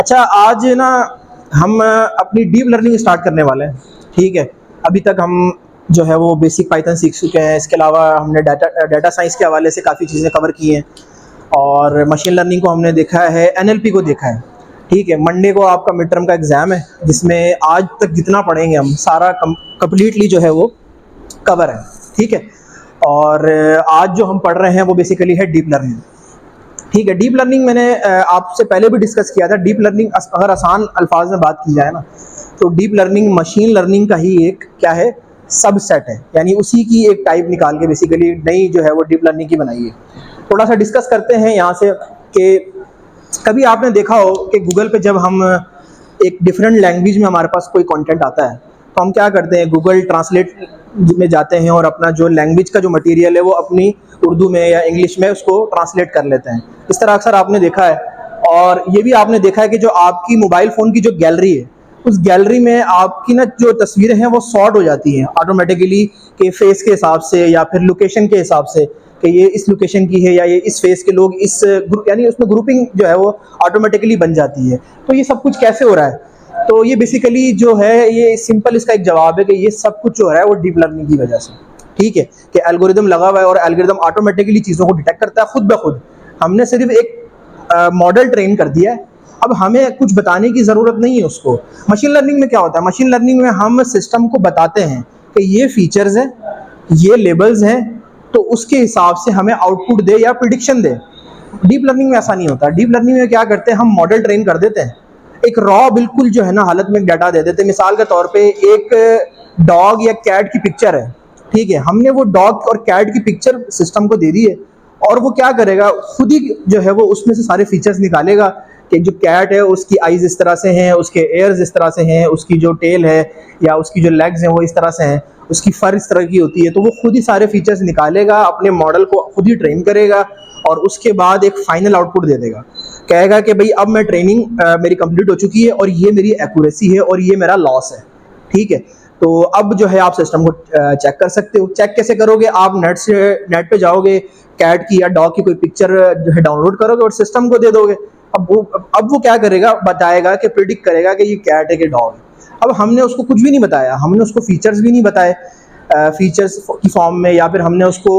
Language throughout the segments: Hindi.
अच्छा, आज ना हम अपनी डीप लर्निंग स्टार्ट करने वाले हैं। ठीक है, अभी तक हम जो है वो बेसिक पाइथन सीख चुके हैं। इसके अलावा हमने डाटा साइंस के हवाले से काफ़ी चीज़ें कवर की हैं और मशीन लर्निंग को हमने देखा है, एनएलपी को देखा है। ठीक है, मंडे को आपका मिड टर्म का एग्ज़ाम है जिसमें आज तक जितना पढ़ेंगे हम सारा कम्प्लीटली जो है वो कवर है। ठीक है, और आज जो हम पढ़ रहे हैं वो बेसिकली है डीप लर्निंग। ठीक है, डीप लर्निंग मैंने आपसे पहले भी डिस्कस किया था। डीप लर्निंग अगर आसान अल्फाज में बात की जाए ना, तो डीप लर्निंग मशीन लर्निंग का ही एक क्या है, सबसेट है, यानी उसी की एक टाइप निकाल के बेसिकली नई जो है वो डीप लर्निंग की बनाई है। थोड़ा सा डिस्कस करते हैं यहाँ से कि कभी आपने देखा हो कि गूगल पे जब हम एक डिफरेंट लैंग्वेज में हमारे पास कोई कंटेंट आता है तो हम क्या करते हैं, गूगल ट्रांसलेट में जाते हैं और अपना जो लैंग्वेज का जो मटेरियल है वो अपनी उर्दू में या इंग्लिश में उसको ट्रांसलेट कर लेते हैं। इस तरह अक्सर आपने देखा है। और ये भी आपने देखा है कि जो आपकी मोबाइल फ़ोन की जो गैलरी है, उस गैलरी में आपकी ना जो तस्वीरें हैं वो सॉर्ट हो जाती हैं ऑटोमेटिकली, के फेस के हिसाब से या फिर लोकेशन के हिसाब से कि ये इस लोकेशन की है या ये इस फेस के लोग इस ग्रुप, यानी उसमें ग्रुपिंग जो है वो ऑटोमेटिकली बन जाती है। तो ये सब कुछ कैसे हो रहा है? तो ये बेसिकली जो है, ये सिंपल इसका एक जवाब है कि ये सब कुछ जो है वो डीप लर्निंग की वजह से। ठीक है, कि एल्गोरिदम लगा हुआ है और एल्गोरिदम ऑटोमेटिकली चीज़ों को डिटेक्ट करता है खुद ब खुद। हमने सिर्फ एक मॉडल ट्रेन कर दिया है, अब हमें कुछ बताने की ज़रूरत नहीं है उसको। मशीन लर्निंग में क्या होता है, मशीन लर्निंग में हम सिस्टम को बताते हैं कि ये फीचर्स हैं, ये लेबल्स हैं, तो उसके हिसाब से हमें आउटपुट दे या प्रिडिक्शन दे। डीप लर्निंग में ऐसा नहीं होता। डीप लर्निंग में क्या करते हैं, हम मॉडल ट्रेन कर देते हैं, एक रॉ बिल्कुल जो है ना हालत में डाटा दे देते हैं। मिसाल के तौर पे एक डॉग या कैट की पिक्चर है। ठीक है, हमने वो डॉग और कैट की पिक्चर सिस्टम को दे दी है और वो क्या करेगा, खुद ही जो है वो उसमें से सारे फीचर्स निकालेगा कि जो कैट है उसकी आईज इस तरह से हैं, उसके एयर्स इस तरह से हैं, उसकी जो टेल है या उसकी जो लेग्स हैं वो इस तरह से हैं, उसकी फर इस तरह की होती है। तो वो खुद ही सारे फीचर्स निकालेगा, अपने मॉडल को खुद ही ट्रेन करेगा और उसके बाद एक फाइनल आउटपुट दे देगा। कहेगा कि भाई अब मैं ट्रेनिंग मेरी कंप्लीट हो चुकी है और ये मेरी एक्यूरेसी है और ये मेरा लॉस है। ठीक है, तो अब जो है आप सिस्टम को चेक कर सकते हो। चेक कैसे करोगे, आप नेट पे जाओगे, कैट की या डॉग की कोई पिक्चर जो है डाउनलोड करोगे और सिस्टम को दे दोगे। अब वो क्या करेगा, बताएगा कि प्रिडिक्ट करेगा कि ये कैट है कि डॉग है। अब हमने उसको कुछ भी नहीं बताया, हमने उसको फीचर्स भी नहीं बताए फीचर्स की फॉर्म में, या फिर हमने उसको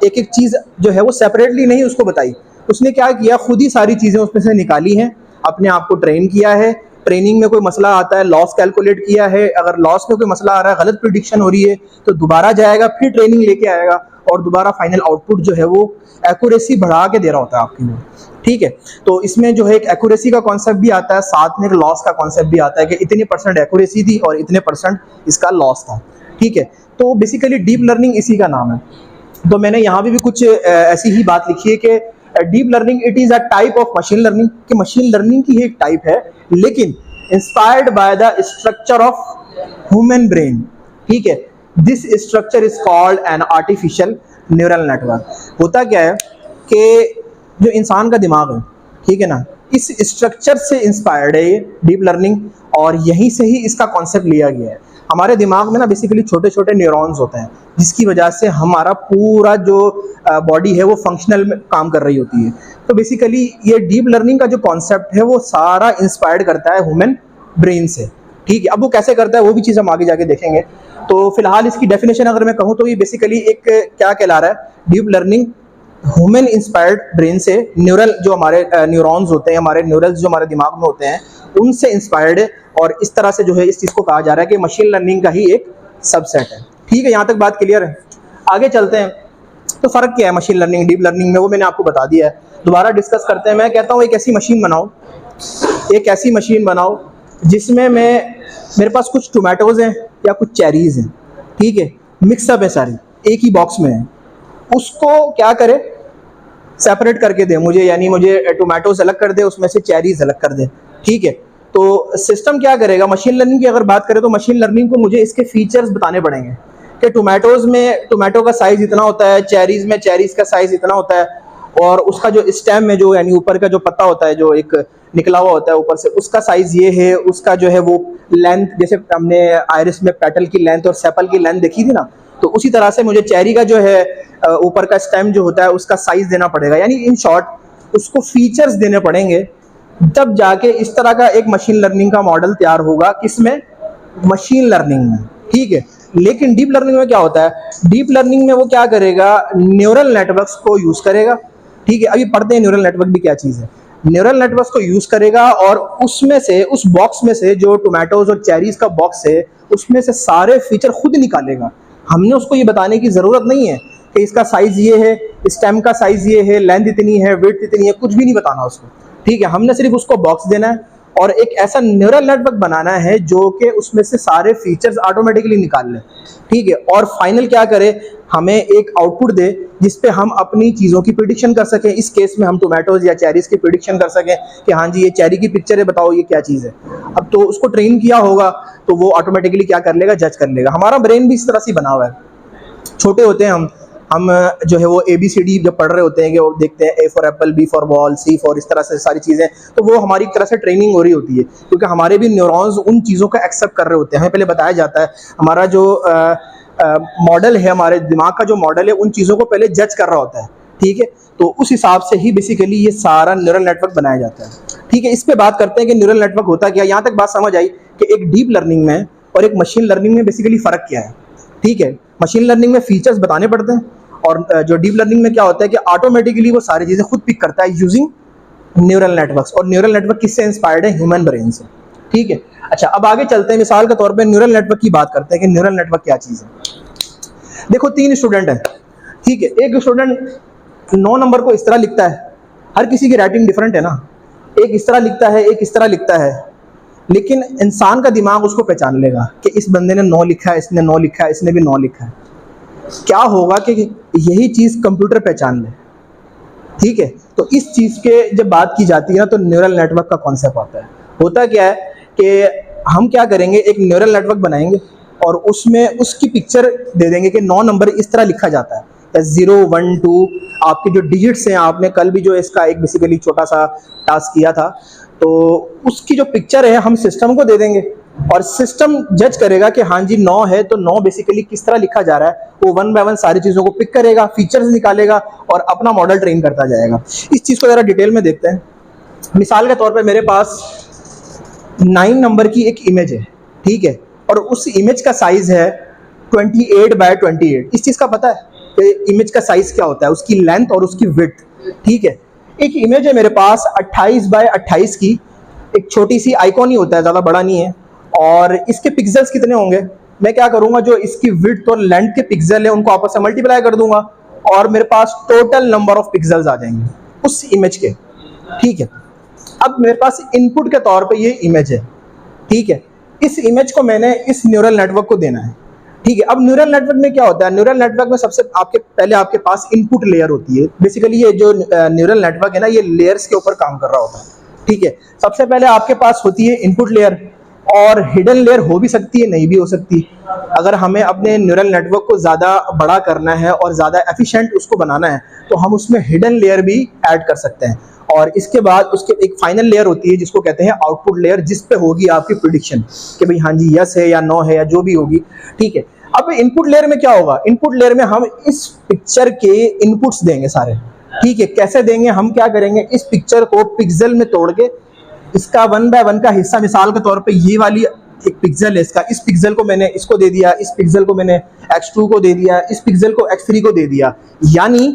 एक एक चीज़ जो है वो सेपरेटली नहीं उसको बताई। उसने क्या किया, खुद ही सारी चीज़ें उसमें से निकाली हैं, अपने आप को ट्रेन किया है। ट्रेनिंग में कोई मसला आता है, लॉस कैलकुलेट किया है, अगर लॉस में कोई मसला आ रहा है, गलत प्रिडिक्शन हो रही है, तो दोबारा जाएगा, फिर ट्रेनिंग लेके आएगा और दोबारा फाइनल आउटपुट जो है वो एक्यूरेसी बढ़ा के दे रहा होता है आपके लिए। ठीक है, तो इसमें जो है एक एक्यूरेसी का कॉन्सेप्ट भी आता है, साथ में एक लॉस का कॉन्सेप्ट भी आता है कि इतने % एक्यूरेसी थी और इतने % इसका लॉस था। ठीक है, तो बेसिकली डीप लर्निंग इसी का नाम है। तो मैंने यहाँ भी कुछ ऐसी ही बात लिखी है कि deep learning it is a type of machine learning, कि मशीन लर्निंग की एक टाइप है लेकिन inspired by the structure of human brain. ठीक है, this structure is called an artificial neural network. होता क्या है कि जो इंसान का दिमाग है, ठीक है ना, इस स्ट्रक्चर से इंस्पायर्ड है ये डीप लर्निंग और यहीं से ही इसका कॉन्सेप्ट लिया गया है। हमारे दिमाग में ना बेसिकली छोटे छोटे न्यूरॉन्स होते हैं जिसकी वजह से हमारा पूरा जो बॉडी है वो फंक्शनल में काम कर रही होती है। तो बेसिकली ये डीप लर्निंग का जो कॉन्सेप्ट है वो सारा इंस्पायर्ड करता है ह्यूमन ब्रेन से। ठीक है, अब वो कैसे करता है वो भी चीज़ हम आगे जाके देखेंगे। तो फिलहाल इसकी डेफिनेशन अगर मैं कहूँ तो ये बेसिकली एक क्या कहला रहा है, deep learning human inspired brain से, न्यूरल जो हमारे न्यूरॉन्स होते हैं, हमारे न्यूरल्स जो हमारे दिमाग में होते हैं उनसे इंस्पायर्ड है और इस तरह से जो है इस चीज़ को कहा जा रहा है कि मशीन लर्निंग का ही एक सबसेट है। ठीक है, यहाँ तक बात क्लियर है। आगे चलते हैं, तो फ़र्क क्या है मशीन लर्निंग डीप लर्निंग में, वो मैंने आपको बता दिया है। दोबारा डिस्कस करते हैं। मैं कहता हूँ एक ऐसी मशीन बनाओ, एक ऐसी मशीन बनाओ जिसमें मेरे पास कुछ टोमेटोज़ हैं या कुछ चेरीज़ हैं। ठीक है, मिक्सअप है सारी, एक ही बॉक्स में है। उसको क्या करे, सेपरेट करके दे मुझे, यानी मुझे टोमेटोज अलग कर दे, उसमें से चेरीज अलग कर दे। ठीक है, तो सिस्टम क्या करेगा, मशीन लर्निंग की अगर बात करें तो मशीन लर्निंग को मुझे इसके फीचर्स बताने पड़ेंगे कि टोमेटोज में टोमेटो का साइज इतना होता है, चेरीज में चेरीज का साइज इतना होता है, और उसका जो स्टेम में जो यानी ऊपर का जो पत्ता होता है जो एक निकला हुआ होता है ऊपर से, उसका साइज ये है, उसका जो है वो लेंथ, जैसे हमने आयरिस में पेटल की लेंथ और सेपल की लेंथ देखी थी ना, तो उसी तरह से मुझे चेरी का जो है ऊपर का स्टेम जो होता है उसका साइज देना पड़ेगा। यानी इन शॉर्ट उसको फीचर्स देने पड़ेंगे तब जाके इस तरह का एक मशीन लर्निंग का मॉडल तैयार होगा, किसमें? मशीन लर्निंग में, ठीक है। लेकिन डीप लर्निंग में क्या होता है? डीप लर्निंग में वो क्या करेगा? न्यूरल नेटवर्क्स को यूज करेगा, ठीक है। अभी पढ़ते हैं न्यूरल नेटवर्क भी क्या चीज है। न्यूरल नेटवर्क्स को यूज करेगा और उसमें से, उस बॉक्स में से, जो टोमेटोज और चेरीज का बॉक्स है, उसमें से सारे फीचर खुद निकालेगा। हमने उसको ये बताने की जरूरत नहीं है कि इसका साइज ये है, स्टेम का साइज ये है, लेंथ इतनी है, विड्थ इतनी है, कुछ भी नहीं बताना उसको, ठीक है। हमने सिर्फ उसको बॉक्स देना है और एक ऐसा न्यूरल नेटवर्क बनाना है जो कि उसमें से सारे फीचर्स ऑटोमेटिकली निकाल ले, ठीक है। और फाइनल क्या करे? हमें एक आउटपुट दे जिसपे हम अपनी चीज़ों की प्रिडिक्शन कर सकें। इस केस में हम टोमेटोज या चेरीज की प्रिडिक्शन कर सकें कि हाँ जी ये चेरी की पिक्चर है, बताओ ये क्या चीज़ है। अब तो उसको ट्रेन किया होगा तो वो ऑटोमेटिकली क्या कर लेगा? जज कर लेगा। हमारा ब्रेन भी इस तरह से बना हुआ है। छोटे होते हैं हम जो है वो ABCD जब पढ़ रहे होते हैं कि वो देखते हैं A for Apple, B for ball, C for इस तरह से सारी चीज़ें, तो वो हमारी एक तरह से ट्रेनिंग हो रही होती है, क्योंकि हमारे भी न्यूरॉन्स उन चीज़ों को एक्सेप्ट कर रहे होते हैं। हमें पहले बताया जाता है, हमारा जो मॉडल है, हमारे दिमाग का जो मॉडल है, उन चीज़ों को पहले जज कर रहा होता है, ठीक है। तो उस हिसाब से ही बेसिकली ये सारा न्यूरल नेटवर्क बनाया जाता है, ठीक है। इस पे बात करते हैं कि न्यूरल नेटवर्क होता क्या। यहाँ तक बात समझ आई कि एक डीप लर्निंग में और एक मशीन लर्निंग में बेसिकली फ़र्क क्या है, ठीक है। मशीन लर्निंग में फीचर्स बताने पड़ते हैं और जो डीप लर्निंग में क्या होता है कि ऑटोमेटिकली वो सारी चीज़ें खुद पिक करता है यूजिंग न्यूरल नेटवर्क्स। और न्यूरल नेटवर्क किससे इंस्पायर्ड है? ह्यूमन ब्रेन से, ठीक है। अच्छा, अब आगे चलते हैं, मिसाल के तौर पे न्यूरल नेटवर्क की बात करते हैं कि न्यूरल नेटवर्क क्या चीज़ है। देखो 3 स्टूडेंट हैं, ठीक है। एक स्टूडेंट 9 नंबर को इस तरह लिखता है, हर किसी की राइटिंग डिफरेंट है ना, एक इस तरह लिखता है, एक इस तरह लिखता है, लेकिन इंसान का दिमाग उसको पहचान लेगा कि इस बंदे ने 9 लिखा है, इसने 9 लिखा है, इसने भी 9 लिखा है। क्या होगा कि यही चीज़ कंप्यूटर पहचान ले, ठीक है। तो इस चीज़ के जब बात की जाती है ना, तो न्यूरल नेटवर्क का कॉन्सेप्ट आता है। होता क्या है कि हम क्या करेंगे, एक न्यूरल नेटवर्क बनाएंगे और उसमें उसकी पिक्चर दे देंगे कि 9 नंबर इस तरह लिखा जाता है, 0 1 2 आपके जो डिजिट्स हैं। आपने कल भी जो इसका एक बेसिकली छोटा सा टास्क किया था, तो उसकी जो पिक्चर है हम सिस्टम को दे देंगे और सिस्टम जज करेगा कि हाँ जी 9 है, तो 9 बेसिकली किस तरह लिखा जा रहा है। वो 1 बाय 1 सारी चीज़ों को पिक करेगा, फीचर्स निकालेगा और अपना मॉडल ट्रेन करता जाएगा। इस चीज़ को ज़रा डिटेल में देखते हैं। मिसाल के तौर पे मेरे पास 9 नंबर की एक इमेज है, ठीक है, और उस इमेज का साइज़ है 28 बाय 28। इस चीज़ का पता है कि इमेज का साइज़ क्या होता है, उसकी लेंथ और उसकी विड्थ, ठीक है। एक इमेज है मेरे पास 28 बाय 28 की, एक छोटी सी आइकॉन ही होता है, ज़्यादा बड़ा नहीं है। और इसके पिक्सेल्स कितने होंगे? मैं क्या करूंगा, जो इसकी विड्थ और लेंथ के पिक्सल है उनको आपस में मल्टीप्लाई कर दूंगा और मेरे पास टोटल नंबर ऑफ पिक्सल्स आ जाएंगे उस इमेज के, ठीक है। अब मेरे पास इनपुट के तौर पे ये इमेज है, ठीक है। इस इमेज को मैंने इस न्यूरल नेटवर्क को देना है, ठीक है। अब न्यूरल नेटवर्क में क्या होता है? न्यूरल नेटवर्क में सबसे पहले आपके पास इनपुट लेयर होती है। बेसिकली ये जो न्यूरल नेटवर्क है ना, ये लेयर्स के ऊपर काम कर रहा होता है, ठीक है। सबसे पहले आपके पास होती है इनपुट लेयर, और हिडन लेयर हो भी सकती है, नहीं भी हो सकती। अगर हमें अपने न्यूरल नेटवर्क को ज़्यादा बड़ा करना है और ज़्यादा एफिशिएंट उसको बनाना है, तो हम उसमें हिडन लेयर भी ऐड कर सकते हैं। और इसके बाद उसके एक फाइनल लेयर होती है जिसको कहते हैं आउटपुट लेयर, जिस पे होगी आपकी प्रिडिक्शन कि भाई हाँ जी यस है या नो है या जो भी होगी, ठीक है। अब इनपुट लेयर में क्या होगा? इनपुट लेयर में हम इस पिक्चर के इनपुट्स देंगे सारे, ठीक है। कैसे देंगे? हम क्या करेंगे, इस पिक्चर को पिक्सल में तोड़ के इसका 1 बाय 1 का हिस्सा, मिसाल के तौर पे ये वाली एक पिक्सल है इसका, इस पिक्सल को मैंने इसको दे दिया, इस पिक्सल को मैंने x2 को दे दिया, इस पिक्सल को x3 को दे दिया, यानी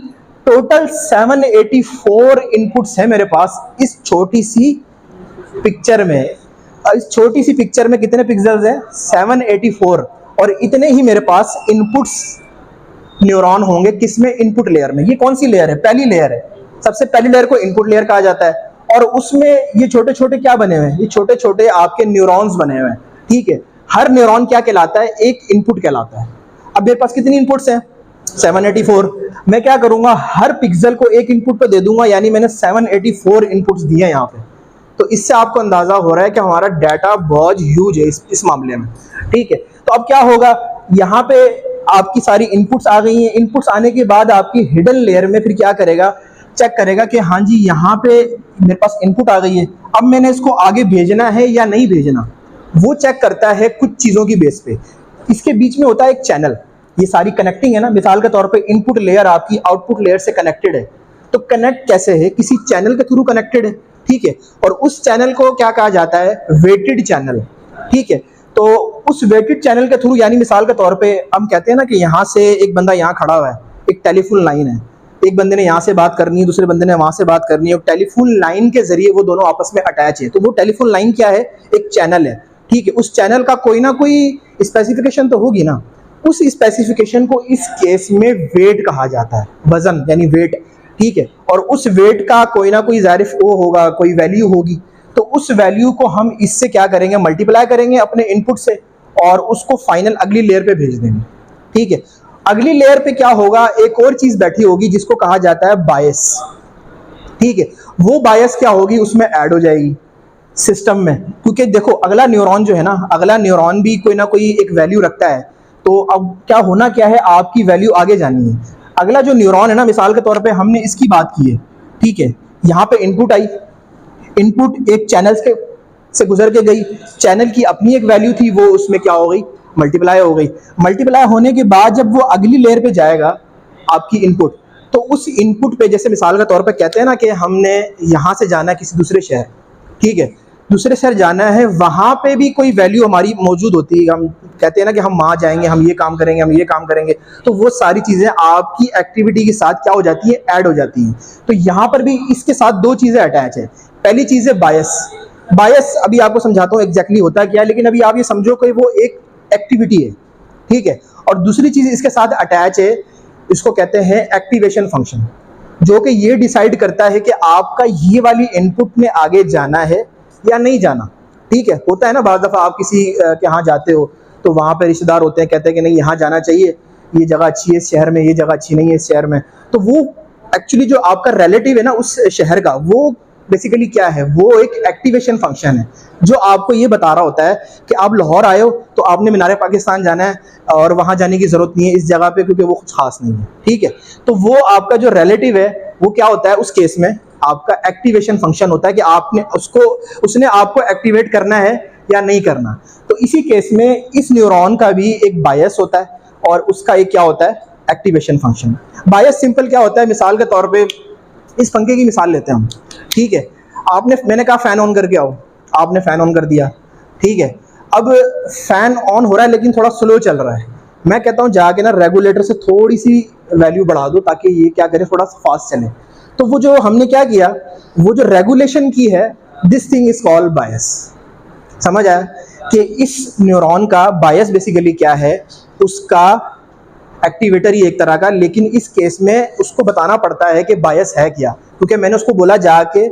टोटल 784 इनपुट्स है मेरे पास इस छोटी सी पिक्चर में। इस छोटी सी पिक्चर में कितने पिक्सल्स हैं? 784। और इतने ही मेरे पास इनपुट्स न्यूरॉन होंगे किसमें? इनपुट लेयर में। ये कौन सी लेयर है? पहली लेयर है। सबसे पहली लेयर को इनपुट लेयर कहा जाता है। और उसमें ये छोटे छोटे क्या बने हुए हैं? ये छोटे छोटे आपके न्यूरॉन्स बने हुए हैं, ठीक है। हर न्यूरॉन क्या कहलाता है? एक इनपुट कहलाता है। अब मेरे पास कितनी इनपुट्स हैं? 784। मैं क्या करूंगा, हर पिक्सल को एक इनपुट पे दे दूंगा, यानी मैंने 784 इनपुट्स दिए हैं यहाँ पे। तो इससे आपको अंदाजा हो रहा है कि हमारा डाटा बहुत ह्यूज है इस मामले में, ठीक है। तो अब क्या होगा, यहाँ पे आपकी सारी इनपुट्स आ गई हैं। इनपुट्स आने के बाद आपकी हिडन लेयर में फिर क्या करेगा, चेक करेगा कि हाँ जी यहाँ पे मेरे पास इनपुट आ गई है, अब मैंने इसको आगे भेजना है या नहीं भेजना, वो चेक करता है कुछ चीज़ों की बेस पे। इसके बीच में होता है एक चैनल, ये सारी कनेक्टिंग है ना। मिसाल के तौर पे इनपुट लेयर आपकी आउटपुट लेयर से कनेक्टेड है, तो कनेक्ट कैसे है? किसी चैनल के थ्रू कनेक्टेड है, ठीक है। और उस चैनल को क्या कहा जाता है, वेटेड चैनल, ठीक है। तो उस वेटेड चैनल के थ्रू, यानी मिसाल के तौर पे हम कहते हैं ना कि यहाँ से एक बंदा यहाँ खड़ा हुआ है, एक टेलीफोन लाइन है, एक बंदे ने यहाँ से बात करनी है, दूसरे बंदे ने वहाँ से बात करनी है, और टेलीफोन लाइन के जरिए वो दोनों आपस में अटैच है। तो वो टेलीफोन लाइन क्या है, एक चैनल है, ठीक है। उस चैनल का कोई ना कोई स्पेसिफिकेशन तो होगी ना, उस स्पेसिफिकेशन को इस केस में वेट कहा जाता है, वजन यानी वेट, ठीक है। और उस वेट का कोई ना कोई ज़ारिफ वो होगा, कोई वैल्यू होगी, तो उस वैल्यू को हम इससे क्या करेंगे, मल्टीप्लाई करेंगे अपने इनपुट से, और उसको फाइनल अगली लेयर पे भेज देंगे, ठीक है। अगली लेयर पे क्या होगा, एक और चीज बैठी होगी जिसको कहा जाता है बायस, ठीक है। वो बायस क्या होगी, उसमें ऐड हो जाएगी सिस्टम में, क्योंकि देखो अगला न्यूरॉन जो है ना, अगला न्यूरॉन भी कोई ना कोई एक वैल्यू रखता है। तो अब क्या होना क्या है, आपकी वैल्यू आगे जानी है। अगला जो न्यूरॉन है ना, मिसाल के तौर पे हमने इसकी बात की है, ठीक है। यहाँ पे इनपुट आई, इनपुट एक चैनल से गुजर के गई, चैनल की अपनी एक वैल्यू थी, वो उसमें क्या हो गई, मल्टीप्लाई हो गई। मल्टीप्लाई होने के बाद जब वो अगली लेयर पे जाएगा आपकी इनपुट, तो उस इनपुट पे, जैसे मिसाल के तौर पे कहते हैं ना कि हमने यहाँ से जाना है किसी दूसरे शहर, ठीक है, दूसरे शहर जाना है, वहाँ पे भी कोई वैल्यू हमारी मौजूद होती है। हम कहते हैं ना कि हम वहाँ जाएंगे, हम ये काम करेंगे, हम ये काम करेंगे, तो वो सारी चीज़ें आपकी एक्टिविटी के साथ क्या हो जाती है, ऐड हो जाती हैं। तो यहाँ पर भी इसके साथ दो चीज़ें अटैच है। पहली चीज़ है बायस। बायस अभी आपको समझाता हूँ एग्जैक्टली होता है क्या, लेकिन अभी आप ये समझो कि वो एक एक्टिविटी है, ठीक है। और दूसरी चीज़ इसके साथ अटैच है, इसको कहते हैं एक्टिवेशन फंक्शन, जो कि ये डिसाइड करता है कि आपका ये वाली इनपुट में आगे जाना है या नहीं जाना, ठीक है। होता है ना बाज़ दफ़ा आप किसी के यहाँ जाते हो, तो वहाँ पे रिश्तेदार होते हैं, कहते हैं कि नहीं यहाँ जाना चाहिए, ये जगह अच्छी है इस शहर में, ये जगह अच्छी नहीं है इस शहर में। तो वो एक्चुअली जो आपका रिलेटिव है ना उस शहर का, वो बेसिकली क्या है, वो एक एक्टिवेशन फंक्शन है, जो आपको ये बता रहा होता है कि आप लाहौर आए हो तो आपने मीनार पाकिस्तान जाना है, और वहाँ जाने की ज़रूरत नहीं है इस जगह पे, क्योंकि वो कुछ खास नहीं है, ठीक है। तो वो आपका जो रिलेटिव है वो क्या होता है, उस केस में आपका एक्टिवेशन फंक्शन होता है कि आपने उसने आपको एक्टिवेट करना है या नहीं करना। तो इसी केस में इस न्यूरॉन का भी एक बायस होता है, और उसका एक क्या होता है, एक्टिवेशन फंक्शन। बायस सिंपल क्या होता है, मिसाल के तौर पे इस पंखे की मिसाल लेते हैं हम, ठीक है। मैंने कहा फ़ैन ऑन करके आओ, आपने फ़ैन ऑन कर दिया, ठीक है। अब फ़ैन ऑन हो रहा है लेकिन थोड़ा स्लो चल रहा है, मैं कहता हूँ जाके ना रेगुलेटर से थोड़ी सी वैल्यू बढ़ा दो ताकि ये क्या करे, थोड़ा फास्ट चले। तो वो जो हमने क्या किया, वो जो रेगुलेशन की है, दिस थिंग इज कॉल्ड बायस। समझ आया कि इस न्यूरॉन का बायस बेसिकली क्या है, उसका एक्टिवेटर ही एक तरह का, लेकिन इस केस में उसको बताना पड़ता है कि बायस है क्या, क्योंकि मैंने उसको बोला जाके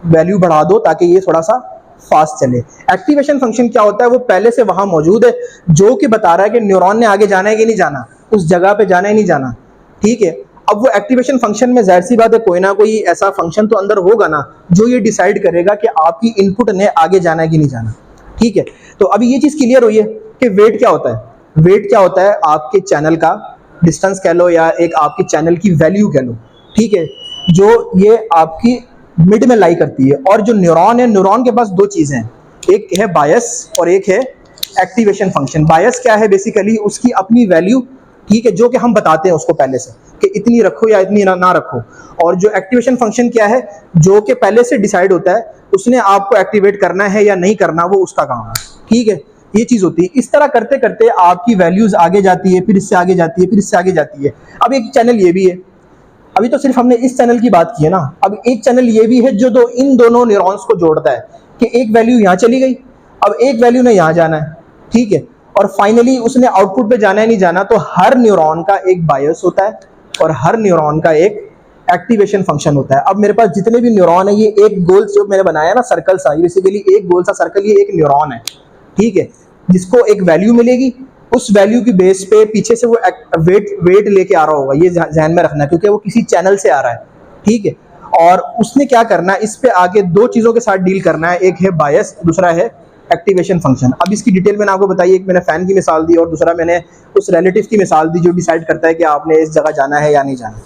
वैल्यू बढ़ा दो ताकि ये थोड़ा सा फास्ट चले। एक्टिवेशन फंक्शन क्या होता है, वो पहले से वहाँ मौजूद है, जो कि बता रहा है कि न्यूरॉन ने आगे जाना है कि नहीं जाना, उस जगह पे जाना है नहीं जाना, ठीक है। अब वो एक्टिवेशन फंक्शन में जाहिर सी बात है कोई ना कोई ऐसा फंक्शन तो अंदर होगा ना, जो ये डिसाइड करेगा कि आपकी इनपुट ने आगे जाना है कि नहीं जाना, ठीक है। तो अभी ये चीज़ क्लियर हुई है कि वेट क्या होता है। वेट क्या होता है, आपके चैनल का डिस्टेंस कह लो, या एक आपके चैनल की वैल्यू कह लो, ठीक है, जो ये आपकी मिड में लाई करती है। और जो न्यूरॉन है, न्यूरॉन के पास दो चीज़ें हैं, एक है बायस और एक है एक्टिवेशन फंक्शन। बायस क्या है, बेसिकली उसकी अपनी वैल्यू, ठीक है, जो कि हम बताते हैं उसको पहले से कि इतनी रखो या इतनी ना रखो। और जो एक्टिवेशन फंक्शन क्या है, जो कि पहले से डिसाइड होता है, उसने आपको एक्टिवेट करना है या नहीं करना, वो उसका काम है, ठीक है। ये चीज़ होती है। इस तरह करते करते आपकी वैल्यूज़ आगे जाती है, फिर इससे आगे जाती है, फिर इससे आगे जाती है। अब एक चैनल ये भी है, अभी तो सिर्फ हमने इस चैनल की बात की है ना, अब एक चैनल ये भी है जो इन दोनों न्यूरॉन्स को जोड़ता है कि एक वैल्यू यहाँ चली गई, अब एक वैल्यू ने यहाँ जाना है, ठीक है, और फाइनली उसने आउटपुट पे जाना है नहीं जाना। तो हर न्यूरॉन का एक बायस होता है और हर न्यूरॉन का एक एक्टिवेशन फंक्शन होता है। अब मेरे पास जितने भी न्यूरॉन है, ये एक गोल जो मैंने बनाया ना सर्कल सा, बेसिकली एक गोल सा सर्कल, ये एक न्यूरॉन है, ठीक है, जिसको एक वैल्यू मिलेगी, उस वैल्यू की बेस पे पीछे से वो वेट लेके आ रहा होगा, ये ध्यान में रखना, क्योंकि वो किसी चैनल से आ रहा है, ठीक है। और उसने क्या करना है, इस पे आगे दो चीज़ों के साथ डील करना है, एक है बायस, दूसरा है एक्टिवेशन फंक्शन। अब इसकी डिटेल मैंने आपको बताई, एक मैंने फ़ैन की मिसाल दी और दूसरा मैंने उस रिलेटिव की मिसाल दी जो डिसाइड करता है कि आपने इस जगह जाना है या नहीं जाना।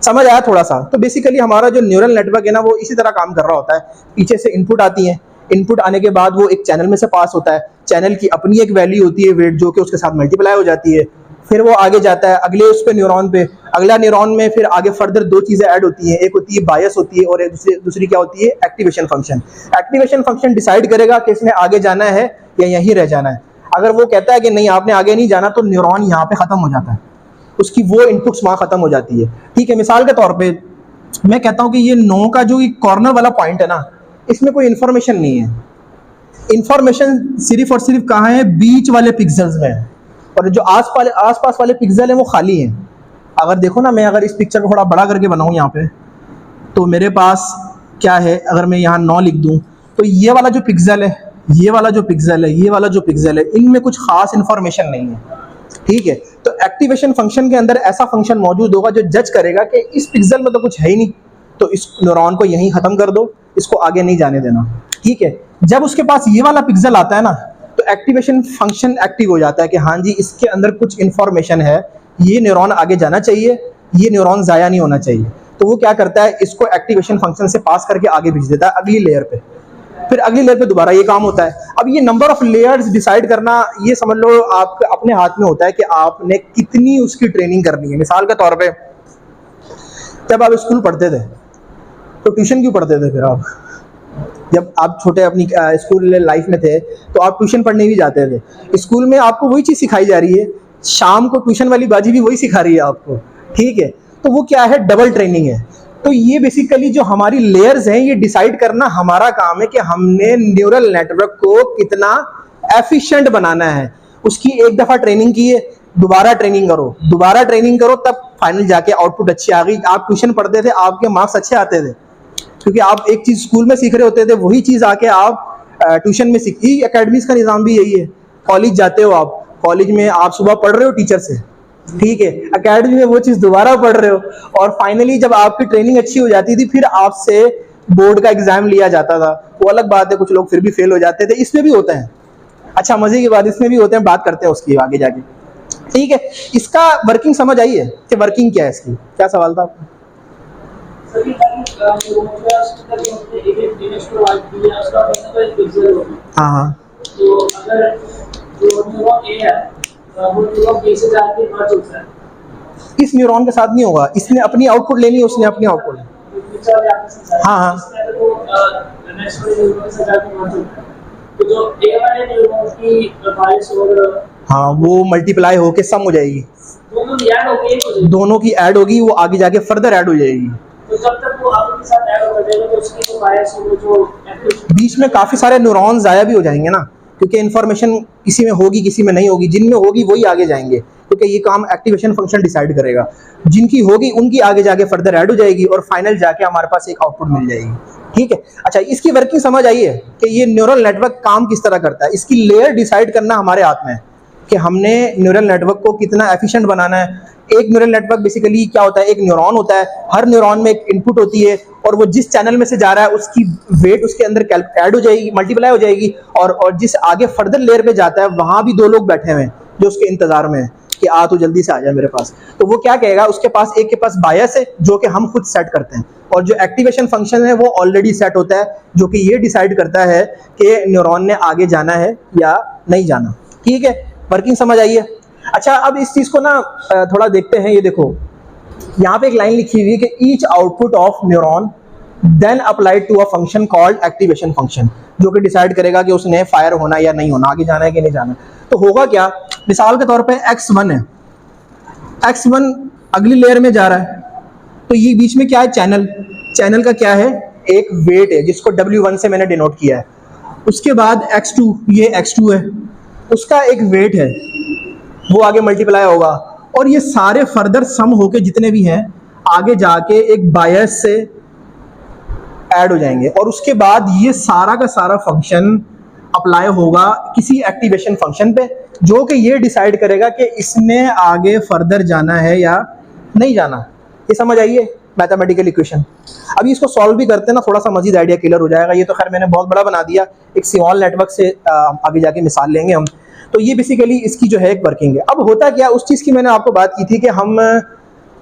समझ आया थोड़ा सा? तो बेसिकली हमारा जो न्यूरल नेटवर्क है ना, वो इसी तरह काम कर रहा होता है। पीछे से इनपुट आती है, इनपुट आने के बाद वो एक चैनल में से पास होता है, चैनल की अपनी एक वैल्यू होती है वेट, जो कि उसके साथ मल्टीप्लाई हो जाती है, फिर वो आगे जाता है अगले उस पे न्यूरॉन पे, अगला न्यूरॉन में फिर आगे फर्दर दो चीज़ें ऐड होती हैं, एक होती है बायस होती है और एक दूसरी क्या होती है, activation function. Activation function decide करेगा कि इसने आगे जाना है या यहीं रह जाना है। अगर वो कहता है कि नहीं आपने आगे नहीं जाना, तो न्यूरॉन यहाँ पे ख़त्म हो जाता है, उसकी वो इनपुट्स वहाँ ख़त्म हो जाती है। ठीक है, मिसाल के तौर पर मैं कहता हूँ कि ये 9 का जो कॉर्नर वाला पॉइंट है ना, इसमें कोई इन्फॉर्मेशन नहीं है। इन्फॉर्मेशन सिर्फ और सिर्फ कहाँ है, बीच वाले पिक्सल्स में है, और जो आसपास वाले पिक्सल हैं वो खाली हैं। अगर देखो ना, मैं अगर इस पिक्चर को थोड़ा बड़ा करके बनाऊँ यहाँ पे, तो मेरे पास क्या है, अगर मैं यहाँ 9 लिख दूँ, तो ये वाला जो पिक्सल है, ये वाला जो पिक्सल है, ये वाला जो पिक्सल है, इनमें कुछ खास इन्फॉर्मेशन नहीं है। ठीक है, तो एक्टिवेशन फंक्शन के अंदर ऐसा फंक्शन मौजूद होगा जो जज करेगा कि इस पिक्सल में तो कुछ है ही नहीं, तो इस न्यूरॉन को यहीं ख़त्म कर दो, इसको आगे नहीं जाने देना। ठीक है, जब उसके पास ये वाला पिक्सल आता है ना, तो एक्टिवेशन फंक्शन एक्टिव हो जाता है कि हाँ जी इसके अंदर कुछ इन्फॉर्मेशन है, ये न्यूरॉन आगे जाना चाहिए, ये न्यूरॉन ज़ाया नहीं होना चाहिए। तो वो क्या करता है, इसको एक्टिवेशन फंक्शन से पास करके आगे भेज देता है अगली लेयर पे, फिर अगली लेयर पे दोबारा ये काम होता है। अब ये नंबर ऑफ लेयर्स डिसाइड करना, ये समझ लो आप अपने हाथ में होता है कि आपने कितनी उसकी ट्रेनिंग करनी है। मिसाल के तौर पे जब आप स्कूल पढ़ते थे तो ट्यूशन क्यों पढ़ते थे? फिर आप जब आप छोटे अपनी स्कूल लाइफ में थे तो आप ट्यूशन पढ़ने भी जाते थे। स्कूल में आपको वही चीज़ सिखाई जा रही है, शाम को ट्यूशन वाली बाजी भी वही सिखा रही है आपको। ठीक है, तो वो क्या है, डबल ट्रेनिंग है। तो ये बेसिकली जो हमारी लेयर्स हैं, ये डिसाइड करना हमारा काम है कि हमने न्यूरल नेटवर्क को कितना एफिशिएंट बनाना है। उसकी एक दफ़ा ट्रेनिंग की है, दोबारा ट्रेनिंग करो, तब फाइनल जाके आउटपुट अच्छी आ गई। आप ट्यूशन पढ़ते थे, आपके मार्क्स अच्छे आते थे, क्योंकि आप एक चीज़ स्कूल में सीख रहे होते थे, वही चीज़ आके आप ट्यूशन में सीखी। एकेडमीज का निज़ाम भी यही है। कॉलेज जाते हो आप, कॉलेज में आप सुबह पढ़ रहे हो टीचर से, ठीक है, एकेडमी में वो चीज़ दोबारा पढ़ रहे हो, और फाइनली जब आपकी ट्रेनिंग अच्छी हो जाती थी, फिर आपसे बोर्ड का एग्जाम लिया जाता था। वो अलग बात है, कुछ लोग फिर भी फेल हो जाते थे, इसमें भी होते हैं। अच्छा, मजे की बात इसमें भी होते हैं, बात करते हैं उसकी आगे जाके। ठीक है, इसका वर्किंग समझ आई है कि वर्किंग क्या है इसकी? क्या सवाल था आपका? हाँ हाँ, तो अगर जो न्यूरॉन ए है वो न्यूरॉन बी से जाके मर्ज होता है, इस न्यूरॉन के साथ नहीं होगा, इसने अपनी आउटपुट लेनी है, उसने अपनी आउटपुट लेनी। हाँ हाँ, तो जो ए वाले न्यूरॉन की बायस और हाँ वो मल्टीप्लाई होके सम हो जाएगी, दोनों की ऐड होगी, वो आगे जाके फर्दर ऐड हो जाएगी। तो जब तक वो आपके साथ ऐड हो जाएगा तो उसकी जो बायस हो, जो बीच में काफ़ी सारे न्यूरॉन ज़ाया भी हो जाएंगे ना, क्योंकि इन्फॉर्मेशन किसी में होगी किसी में नहीं होगी। जिनमें होगी वही आगे जाएंगे, क्योंकि ये काम एक्टिवेशन फंक्शन डिसाइड करेगा। जिनकी होगी उनकी आगे जाके फर्दर ऐड हो जाएगी, और फाइनल जाके हमारे पास एक आउटपुट मिल जाएगी। ठीक है, अच्छा इसकी वर्किंग समझ आई है कि ये न्यूरल नेटवर्क काम किस तरह करता है। इसकी लेयर डिसाइड करना हमारे हाथ में है कि हमने न्यूरल नेटवर्क को कितना एफिशिएंट बनाना है। एक न्यूरल नेटवर्क बेसिकली क्या होता है, एक न्यूरॉन होता है, हर न्यूरॉन में एक इनपुट होती है, और वो जिस चैनल में से जा रहा है उसकी वेट उसके अंदर ऐड हो जाएगी, मल्टीप्लाई हो जाएगी, और जिस आगे फर्दर लेयर पे जाता है वहाँ भी दो लोग बैठे हुए हैं जो उसके इंतजार में है कि आ तो जल्दी से आ जाए मेरे पास। तो वो क्या कहेगा, उसके पास एक के पास बायस है जो कि हम खुद सेट करते हैं, और जो एक्टिवेशन फंक्शन है वो ऑलरेडी सेट होता है, जो कि ये डिसाइड करता है कि न्यूरॉन ने आगे जाना है या नहीं जाना। ठीक है, वर्किंग समझ आई है। अच्छा, अब इस चीज़ को ना थोड़ा देखते हैं। ये देखो, यहाँ पे एक लाइन लिखी हुई है कि each output of neuron then applied to a function called activation function, जो कि डिसाइड करेगा कि उसने फायर होना या नहीं होना, आगे जाना है कि नहीं जाना। तो होगा क्या, मिसाल के तौर पे x1 है, x1 अगली लेयर में जा रहा है, तो ये बीच में क्या है, चैनल का क्या है, एक वेट है जिसको W1 से मैंने डिनोट किया है। उसके बाद x2, ये x2 है, उसका एक वेट है, वो आगे मल्टीप्लाई होगा, और ये सारे फर्दर सम होके जितने भी हैं आगे जाके एक बायस से ऐड हो जाएंगे, और उसके बाद ये सारा का सारा फंक्शन अप्लाई होगा किसी एक्टिवेशन फंक्शन पे, जो कि ये डिसाइड करेगा कि इसने आगे फर्दर जाना है या नहीं जाना। ये समझ आइए मैथमेटिकल इक्वेशन। अभी इसको सॉल्व भी करते हैं ना, थोड़ा सा मजीद आइडिया क्लियर हो जाएगा। ये तो खैर मैंने बहुत बड़ा बना दिया, एक सिमॉल नेटवर्क से आगे जाके मिसाल लेंगे हम। तो ये बेसिकली इसकी जो है एक वर्किंग है। अब होता क्या, उस चीज़ की मैंने आपको बात की थी कि हम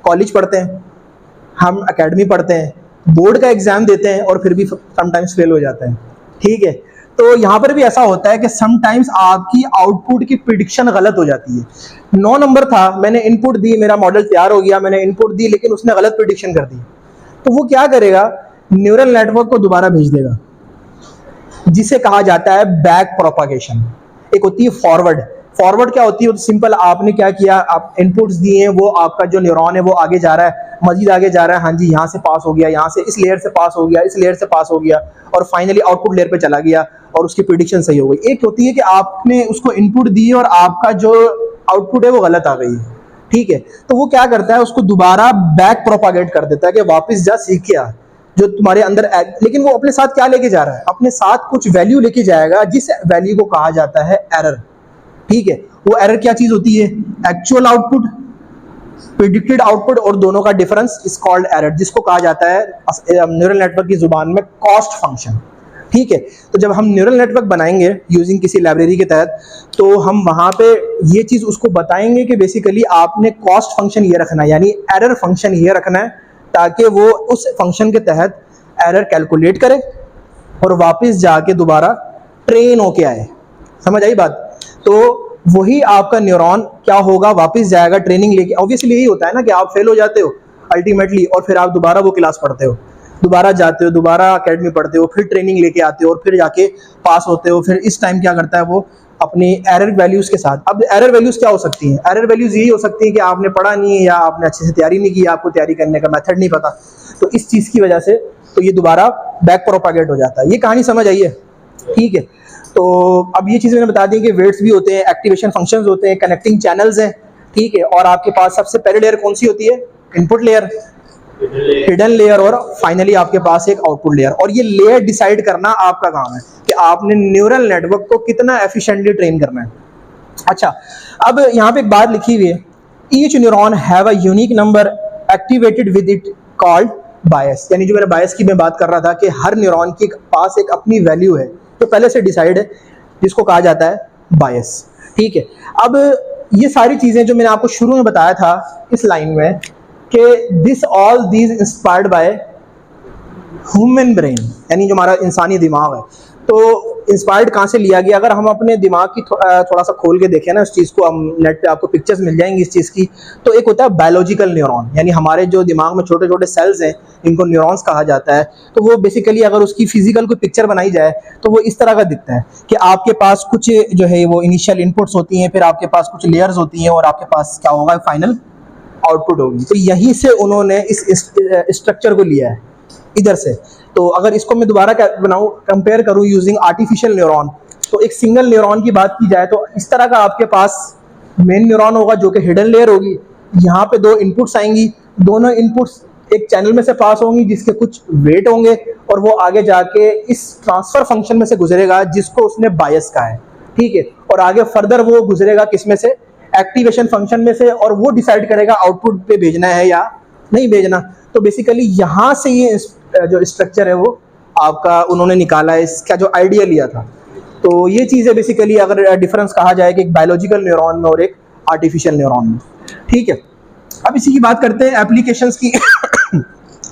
कॉलेज पढ़ते हैं, हम एकेडमी पढ़ते हैं, बोर्ड का एग्ज़ाम देते हैं, और फिर भी समटाइम्स फेल हो जाते हैं। ठीक है, तो यहाँ पर भी ऐसा होता है कि समटाइम्स आपकी आउटपुट की प्रिडिक्शन गलत हो जाती है। 9 नंबर था, मैंने इनपुट दी, मेरा मॉडल तैयार हो गया, मैंने इनपुट दी, लेकिन उसने गलत प्रिडिक्शन कर दी। तो वो क्या करेगा, न्यूरल नेटवर्क को दोबारा भेज देगा, जिसे कहा जाता है बैक प्रोपागेशन। एक होती है फॉरवर्ड। फॉरवर्ड क्या होती है, तो सिंपल आपने क्या किया, आप इनपुट्स दिए हैं, वो आपका जो न्यूरॉन है वो आगे जा रहा है, मजीद आगे जा रहा है, हाँ जी यहाँ से पास हो गया, यहाँ से इस लेयर से पास हो गया, इस लेयर से पास हो गया, और फाइनली आउटपुट लेयर पे चला गया और उसकी प्रिडिक्शन सही हो गई। एक होती है कि आपने उसको इनपुट दी और आपका जो आउटपुट है वो गलत आ गई है, ठीक है, तो वो क्या करता है, उसको दोबारा बैक प्रोपागेट कर देता है कि वापस जा, सीख के आ जो तुम्हारे अंदर। लेकिन वो अपने साथ क्या लेके जा रहा है, अपने साथ कुछ वैल्यू लेके जाएगा, जिस वैल्यू को कहा जाता है एरर, ठीक है। वो एरर क्या चीज होती है, एक्चुअल आउटपुट, प्रिडिक्टेड आउटपुट, और दोनों का डिफरेंस इज कॉल्ड एरर, जिसको कहा जाता है न्यूरल नेटवर्क की जुबान में कॉस्ट फंक्शन, ठीक है। तो जब हम न्यूरल नेटवर्क बनाएंगे यूजिंग किसी लाइब्रेरी के तहत, तो हम वहां पे ये चीज उसको बताएंगे कि बेसिकली आपने कॉस्ट फंक्शन ये रखना है, यानी एरर फंक्शन ये रखना है, ताकि वो उस फंक्शन के तहत एरर कैलकुलेट करे और वापस जाके दोबारा ट्रेन होके आए। समझ आई बात? तो वही आपका न्यूरॉन क्या होगा, वापस जाएगा ट्रेनिंग लेके। ऑब्वियसली यही होता है ना कि आप फेल हो जाते हो अल्टीमेटली, और फिर आप दोबारा वो क्लास पढ़ते हो, दोबारा जाते हो, दोबारा अकेडमी पढ़ते हो, फिर ट्रेनिंग लेके आते हो और फिर जाके पास होते हो। फिर इस टाइम क्या करता है वो, अपनी एरर वैल्यूज के साथ। अब एरर वैल्यूज क्या हो सकती हैं, एरर वैल्यूज यही हो सकती है कि आपने पढ़ा नहीं है, या आपने अच्छे से तैयारी नहीं की, आपको तैयारी करने का मेथड नहीं पता, तो इस चीज की वजह से तो ये दोबारा बैक प्रोपागेट हो जाता है। ये कहानी समझ आई है, ठीक है। तो अब ये चीज़ मैंने बता दी कि वेट्स भी होते हैं, एक्टिवेशन फंक्शंस होते हैं, कनेक्टिंग चैनल्स हैं, ठीक है। और आपके पास सबसे पहले लेयर कौन सी होती है, इनपुट लेयर, हिडन लेयर, और फाइनली आपके पास एक आउटपुट लेयर। और ये लेयर डिसाइड करना आपका काम है कि आपने न्यूरल नेटवर्क को कितना एफिशिएंटली ट्रेन करना है। अच्छा, अब यहाँ पे एक बात लिखी हुई है, each neuron have a unique number activated with it called bias. यानी जो मैंने बायस की मैं बात कर रहा था कि हर न्यूरॉन के पास एक अपनी वैल्यू है जो पहले से डिसाइड है, जिसको कहा जाता है बायस, ठीक है। अब ये सारी चीजें जो मैंने आपको शुरू में बताया था इस लाइन में कि this all these inspired by human brain, यानी जो हमारा इंसानी दिमाग है, तो इंस्पायर्ड कहाँ से लिया गया। अगर हम अपने दिमाग की थोड़ा सा खोल के देखें ना इस चीज़ को, हम नेट पे आपको पिक्चर्स मिल जाएंगी इस चीज़ की। तो एक होता है बायोलॉजिकल न्यूरॉन, यानी हमारे जो दिमाग में छोटे छोटे सेल्स हैं, इनको न्यूरॉन्स कहा जाता है। तो वो बेसिकली अगर उसकी फिजिकल कोई पिक्चर बनाई जाए तो वो इस तरह का दिखता है कि आपके पास कुछ जो है वो इनिशियल इनपुट्स होती हैं, फिर आपके पास कुछ लेयर्स होती हैं, और आपके पास क्या होगा, फाइनल आउटपुट होगी। तो यहीं से उन्होंने इस स्ट्रक्चर को लिया है इधर से। तो अगर इसको मैं दोबारा बनाऊं, कंपेयर करूं यूजिंग आर्टिफिशियल न्यूरॉन, तो एक सिंगल न्यूरॉन की बात की जाए तो इस तरह का आपके पास मेन न्यूरॉन होगा जो कि हिडन लेयर होगी। यहाँ पे दो इनपुट्स आएंगी, दोनों इनपुट्स एक चैनल में से पास होंगी जिसके कुछ वेट होंगे, और वो आगे जाके इस ट्रांसफर फंक्शन में से गुजरेगा जिसको उसने बायस कहा है, ठीक है। और आगे फर्दर वो गुजरेगा किस में से, एक्टिवेशन फंक्शन में से, और वो डिसाइड करेगा आउटपुट पे भेजना है या नहीं भेजना। तो बेसिकली यहाँ से ये जो स्ट्रक्चर है वो आपका उन्होंने निकाला है, इसका जो आइडिया लिया था। तो ये चीज़ है बेसिकली, अगर डिफरेंस कहा जाए कि एक बायोलॉजिकल न्यूरॉन में और एक आर्टिफिशियल न्यूरॉन में, ठीक है। अब इसी की बात करते हैं एप्लीकेशंस की।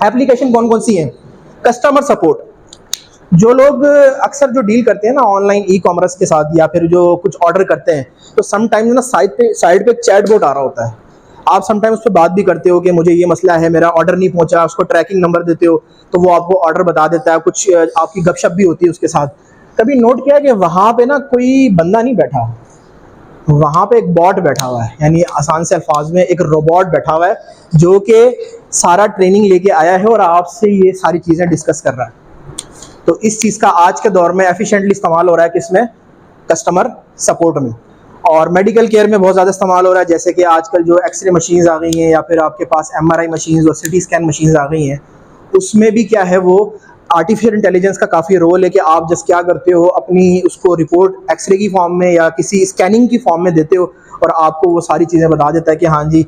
एप्लीकेशन कौन कौन सी हैं, कस्टमर सपोर्ट। जो लोग अक्सर जो डील करते हैं ना ऑनलाइन ई कॉमर्स के साथ, या फिर जो कुछ ऑर्डर करते हैं, तो समटाइम्स ना साइड पे एक चैट बोट आ रहा होता है। आप समटाइम्स उस पर बात भी करते हो कि मुझे ये मसला है, मेरा ऑर्डर नहीं पहुंचा, उसको ट्रैकिंग नंबर देते हो तो वो आपको ऑर्डर बता देता है, कुछ आपकी गपशप भी होती है उसके साथ। कभी नोट किया कि वहाँ पे ना कोई बंदा नहीं बैठा, वहाँ पे एक बॉट बैठा हुआ है, यानी आसान से अल्फाज में एक रोबोट बैठा हुआ है जो कि सारा ट्रेनिंग लेके आया है और आपसे ये सारी चीज़ें डिस्कस कर रहा है। तो इस चीज़ का आज के दौर में एफिशिएंटली इस्तेमाल हो रहा है किसमें, कस्टमर सपोर्ट में। और मेडिकल केयर में बहुत ज़्यादा इस्तेमाल हो रहा है, जैसे कि आजकल जो एक्सरे मशीन्स आ गई हैं, या फिर आपके पास MRI मशीन्स और CT स्कैन मशीन्स आ गई हैं, उसमें भी क्या है वो आर्टिफिशियल इंटेलिजेंस का काफ़ी रोल है कि आप जस्ट क्या करते हो, अपनी उसको रिपोर्ट एक्सरे की फॉर्म में या किसी स्कैनिंग की फॉर्म में देते हो, और आपको वो सारी चीज़ें बता देता है कि हाँ जी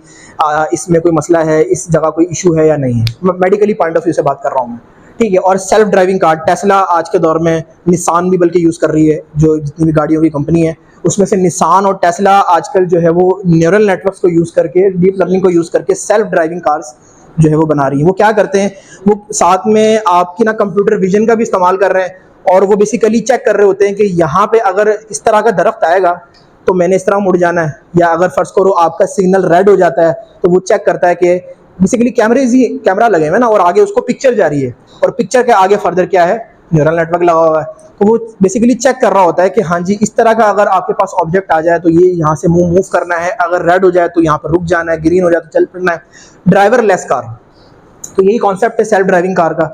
इसमें कोई मसला है, इस जगह कोई इशू है या नहीं है। मेडिकली पॉइंट ऑफ व्यू से बात कर रहा हूँ मैं, ठीक है। और सेल्फ ड्राइविंग कार, टेस्ला आज के दौर में, निसान भी बल्कि यूज़ कर रही है, जो जितनी भी गाड़ियों की कंपनी है उसमें से निसान और टेस्ला आजकल जो है वो न्यूरल नेटवर्क्स को यूज़ करके, डीप लर्निंग को यूज़ करके सेल्फ ड्राइविंग कार्स जो है वो बना रही है। वो क्या करते हैं, वो साथ में आपकी ना कंप्यूटर विजन का भी इस्तेमाल कर रहे हैं, और वो बेसिकली चेक कर रहे होते हैं कि यहाँ पे अगर इस तरह का दरख्त आएगा तो मैंने इस तरह मुड़ जाना है, या अगर फर्ज करो आपका सिग्नल रेड हो जाता है तो वो चेक करता है कि बेसिकली कैमरा लगे हुए ना और आगे उसको पिक्चर जा रही है, और पिक्चर के आगे फर्दर क्या है, न्यूरल नेटवर्क लगा हुआ है। तो वो बेसिकली चेक कर रहा होता है कि हाँ जी इस तरह का अगर आपके पास ऑब्जेक्ट आ जाए तो ये यहाँ से मूव करना है, अगर रेड हो जाए तो यहाँ पर रुक जाना है, ग्रीन हो जाए तो चल पड़ना है। ड्राइवर लेस कार, तो यही कॉन्सेप्ट है सेल्फ ड्राइविंग कार का,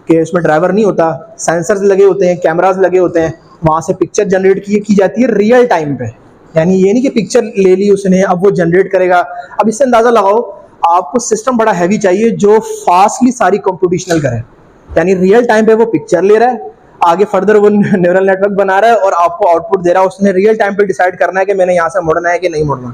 कि उसमें ड्राइवर नहीं होता, सेंसर्स लगे होते हैं, कैमराज लगे होते हैं, वहाँ से पिक्चर जनरेट की जाती है रियल टाइम पे। यानी ये नहीं कि पिक्चर ले ली उसने अब वो जनरेट करेगा। अब इससे अंदाज़ा लगाओ आपको सिस्टम बड़ा हैवी चाहिए जो फास्टली सारी कंप्यूटेशनल करे, यानी रियल टाइम पे वो पिक्चर ले रहा है, आगे फर्दर वो न्यूरल नेटवर्क बना रहा है और आपको आउटपुट दे रहा है। उसने रियल टाइम पे डिसाइड करना है कि मैंने यहाँ से मुड़ना है कि नहीं मुड़ना।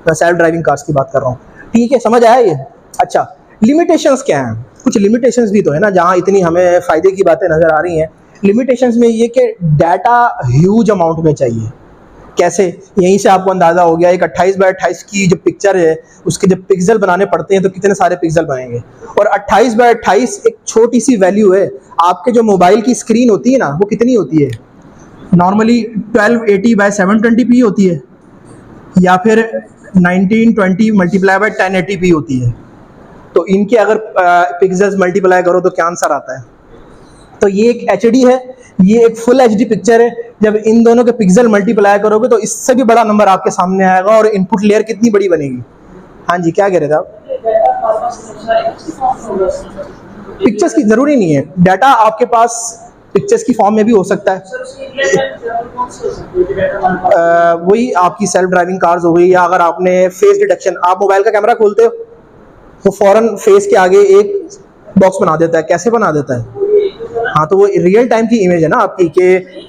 मैं सेल्फ ड्राइविंग कार्स की बात कर रहा हूँ, ठीक है, समझ आया ये? अच्छा, लिमिटेशंस क्या हैं? कुछ लिमिटेशंस भी तो है ना, जहाँ इतनी हमें फ़ायदे की बातें नज़र आ रही हैं। लिमिटेशंस में ये कि डाटा ह्यूज अमाउंट में चाहिए। कैसे? यहीं से आपको अंदाज़ा हो गया, एक 28x28 की जो पिक्चर है उसके जब पिक्सल बनाने पड़ते हैं तो कितने सारे पिक्सल बनेंगे, और 28x28 एक छोटी सी वैल्यू है। आपके जो मोबाइल की स्क्रीन होती है ना वो कितनी होती है? नॉर्मली 1280x720p होती है, या फिर 1920 × 1080p होती है। तो इनके अगर पिक्सल्स मल्टीप्लाई करो तो क्या आंसर आता है? तो ये एक HD है, ये एक फुल HD पिक्चर है। जब इन दोनों के पिक्सल मल्टीप्लाई करोगे तो इससे भी बड़ा नंबर आपके सामने आएगा, और इनपुट लेयर कितनी बड़ी बनेगी? हाँ जी, क्या कह रहे थे आप? पिक्चर्स की जरूरी नहीं है, डाटा आपके पास पिक्चर्स की फॉर्म में भी हो सकता है। वही आपकी सेल्फ ड्राइविंग कार्स हो गई, या अगर आपने फेस डिटेक्शन, आप मोबाइल का कैमरा खोलते हो तो फौरन फेस के आगे एक बॉक्स बना देता है। कैसे बना देता है? हाँ, तो वो रियल टाइम की इमेज है ना आपकी के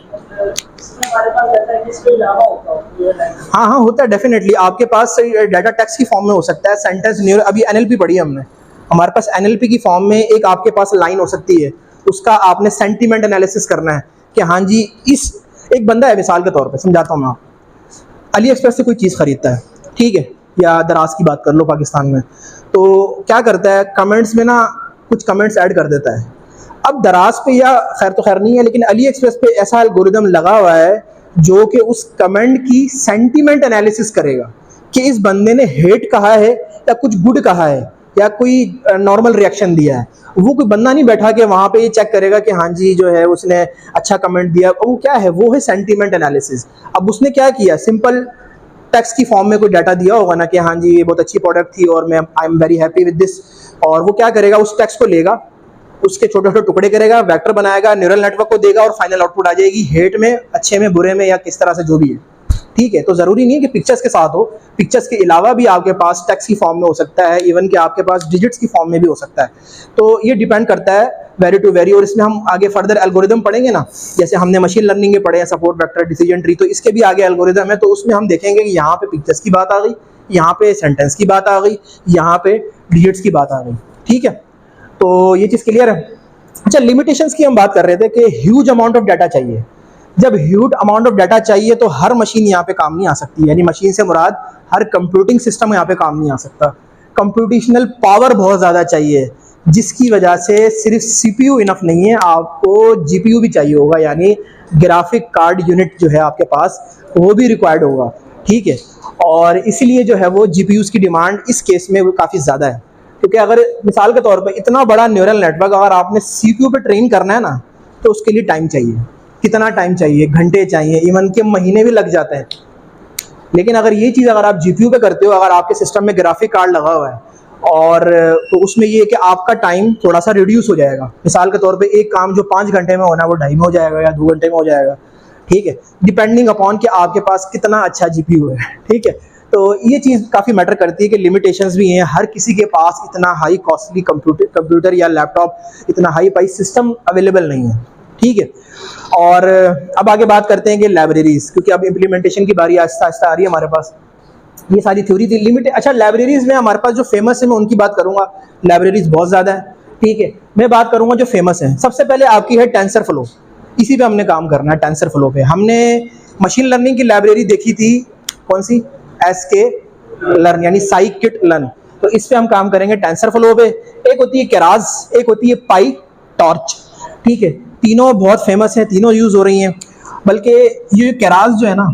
हाँ होता है डेफिनेटली। आपके पास डाटा टेक्स्ट की फॉर्म में हो सकता है, सेंटेंस न्यूरल, अभी NLP पढ़ी हमने, हमारे पास NLP की फॉर्म में एक आपके पास लाइन हो सकती है, उसका आपने सेंटीमेंट एनालिसिस करना है कि हाँ जी इस, एक बंदा है मिसाल के तौर पे समझाता हूँ मैं आपको, अली एक्सप्रेस से कोई चीज़ खरीदता है, ठीक है, या दराज की बात कर लो पाकिस्तान में, तो क्या करता है कमेंट्स में ना कुछ कमेंट्स ऐड कर देता है। अब दराज पे या खैर तो खैर नहीं है, लेकिन अली एक्सप्रेस पे ऐसा एल्गोरिदम लगा हुआ है जो कि उस कमेंट की सेंटीमेंट एनालिसिस करेगा कि इस बंदे ने हेट कहा है या कुछ गुड कहा है या कोई नॉर्मल रिएक्शन दिया है। वो कोई बंदा नहीं बैठा कि वहाँ पे ये चेक करेगा कि हाँ जी जो है उसने अच्छा कमेंट दिया, वो क्या है, वो है सेंटीमेंट एनालिसिस। अब उसने क्या किया, सिंपल टेक्स्ट की फॉर्म में कोई डाटा दिया होगा ना कि हाँ जी ये बहुत अच्छी प्रोडक्ट थी और मैं I am very happy with this, और वो क्या करेगा उस टेक्स्ट को लेगा, उसके छोटे छोटे टुकड़े करेगा, वेक्टर बनाएगा, न्यूरल नेटवर्क को देगा और फाइनल आउटपुट आ जाएगी हेट में, अच्छे में, बुरे में, या किस तरह से जो भी है, ठीक है। तो ज़रूरी नहीं है कि पिक्चर्स के साथ हो, पिक्चर्स के अलावा भी आपके पास टेक्स्ट की फॉर्म में हो सकता है, इवन कि आपके पास डिजिट्स की फॉर्म में भी हो सकता है। तो ये डिपेंड करता है वेरी टू वेरी, और इसमें हम आगे फर्दर एल्गोरिदम पढ़ेंगे ना, जैसे हमने मशीन लर्निंग के पढ़े हैं, सपोर्ट वेक्टर, डिसीजन ट्री, तो इसके भी आगे एल्गोरिदम है। तो उसमें हम देखेंगे कि यहाँ पे पिक्चर्स की बात आ गई, यहाँ पे सेंटेंस की बात आ गई, यहाँ पे डिजिट्स की बात आ गई, ठीक है। तो ये चीज़ क्लियर है। अच्छा, लिमिटेशंस की हम बात कर रहे थे कि ह्यूज अमाउंट ऑफ डाटा चाहिए। जब ह्यूज अमाउंट ऑफ डाटा चाहिए तो हर मशीन यहाँ पे काम नहीं आ सकती, यानी मशीन से मुराद हर कंप्यूटिंग सिस्टम यहाँ पे काम नहीं आ सकता। कंप्यूटेशनल पावर बहुत ज़्यादा चाहिए, जिसकी वजह से सिर्फ CPU इनफ नहीं है, आपको GPU भी चाहिए होगा, यानी ग्राफिक कार्ड यूनिट जो है आपके पास वो भी रिक्वायर्ड होगा, ठीक है। और इसीलिए जो है वो GPUs की डिमांड इस केस में वो काफ़ी ज़्यादा है, क्योंकि अगर मिसाल के तौर पे इतना बड़ा न्यूरल नेटवर्क अगर आपने CPU पे ट्रेन करना है ना, तो उसके लिए टाइम चाहिए। कितना टाइम चाहिए? घंटे चाहिए, इवन के महीने भी लग जाते हैं। लेकिन अगर ये चीज़ अगर आप GPU पे करते हो, अगर आपके सिस्टम में ग्राफिक कार्ड लगा हुआ है, और तो उसमें ये है कि आपका टाइम थोड़ा सा रिड्यूस हो जाएगा। मिसाल के तौर पे एक काम जो 5 घंटे में होना है वो 2.5 में हो जाएगा या 2 घंटे में हो जाएगा, ठीक है, डिपेंडिंग अपॉन कि आपके पास कितना अच्छा GPU है, ठीक है। तो ये चीज़ काफ़ी मैटर करती है कि लिमिटेशंस भी हैं, हर किसी के पास इतना हाई कॉस्टली कंप्यूटर या लैपटॉप, इतना हाई प्राइस सिस्टम अवेलेबल नहीं है, ठीक है। और अब आगे बात करते हैं कि लाइब्रेरीज, क्योंकि अब इम्प्लीमेंटेशन की बारी आहिस्ता आहिस्ता आ रही है हमारे पास। ये सारी थ्योरी थी लिमिट। अच्छा, लाइब्रेरीज में हमारे पास जो फेमस है मैं उनकी बात करूंगा, लाइब्रेरीज बहुत ज़्यादा है, ठीक है। मैं बात करूंगा जो फेमस है। सबसे पहले आपकी है टेंसरफ्लो, इसी पे हमने काम करना है। टेंसरफ्लो पे हमने मशीन लर्निंग की लाइब्रेरी देखी थी, कौन सी? SK लर्न, यानी साइकिट लर्न। तो इस पे हम काम करेंगे टेंसरफ्लो पे। एक होती है केरास, एक होती है पाई टॉर्च, ठीक है। तीनों बहुत फेमस हैं, तीनों यूज़ हो रही हैं। बल्कि ये केरास जो है ना,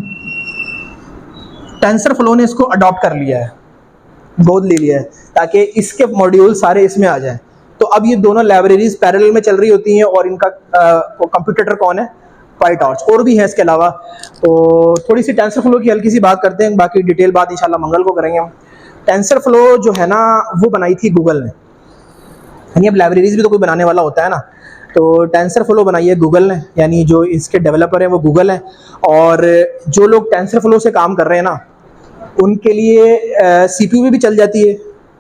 टेंसरफ्लो ने इसको अडॉप्ट कर लिया है, गोद ले लिया है, ताकि इसके मॉड्यूल सारे इसमें आ जाएं। तो अब ये दोनों लाइब्रेरीज पैरेलल में चल रही होती हैं, और इनका कंप्यूटर कौन है? पाईटॉर्च। और भी है इसके अलावा। तो थोड़ी सी टेंसरफ्लो की हल्की सी बात करते हैं, बाकी डिटेल बात इंशाल्लाह मंगल को करेंगे हम। टेंसरफ्लो जो है ना, वो बनाई थी गूगल ने, यानी अब लाइब्रेरीज भी तो कोई बनाने वाला होता है ना। तो टेंसरफ्लो बनाई है गूगल ने, यानी जो इसके डेवलपर हैं वो गूगल है। और जो लोग टेंसरफ्लो से काम कर रहे हैं ना, उनके लिए CPU भी चल जाती है,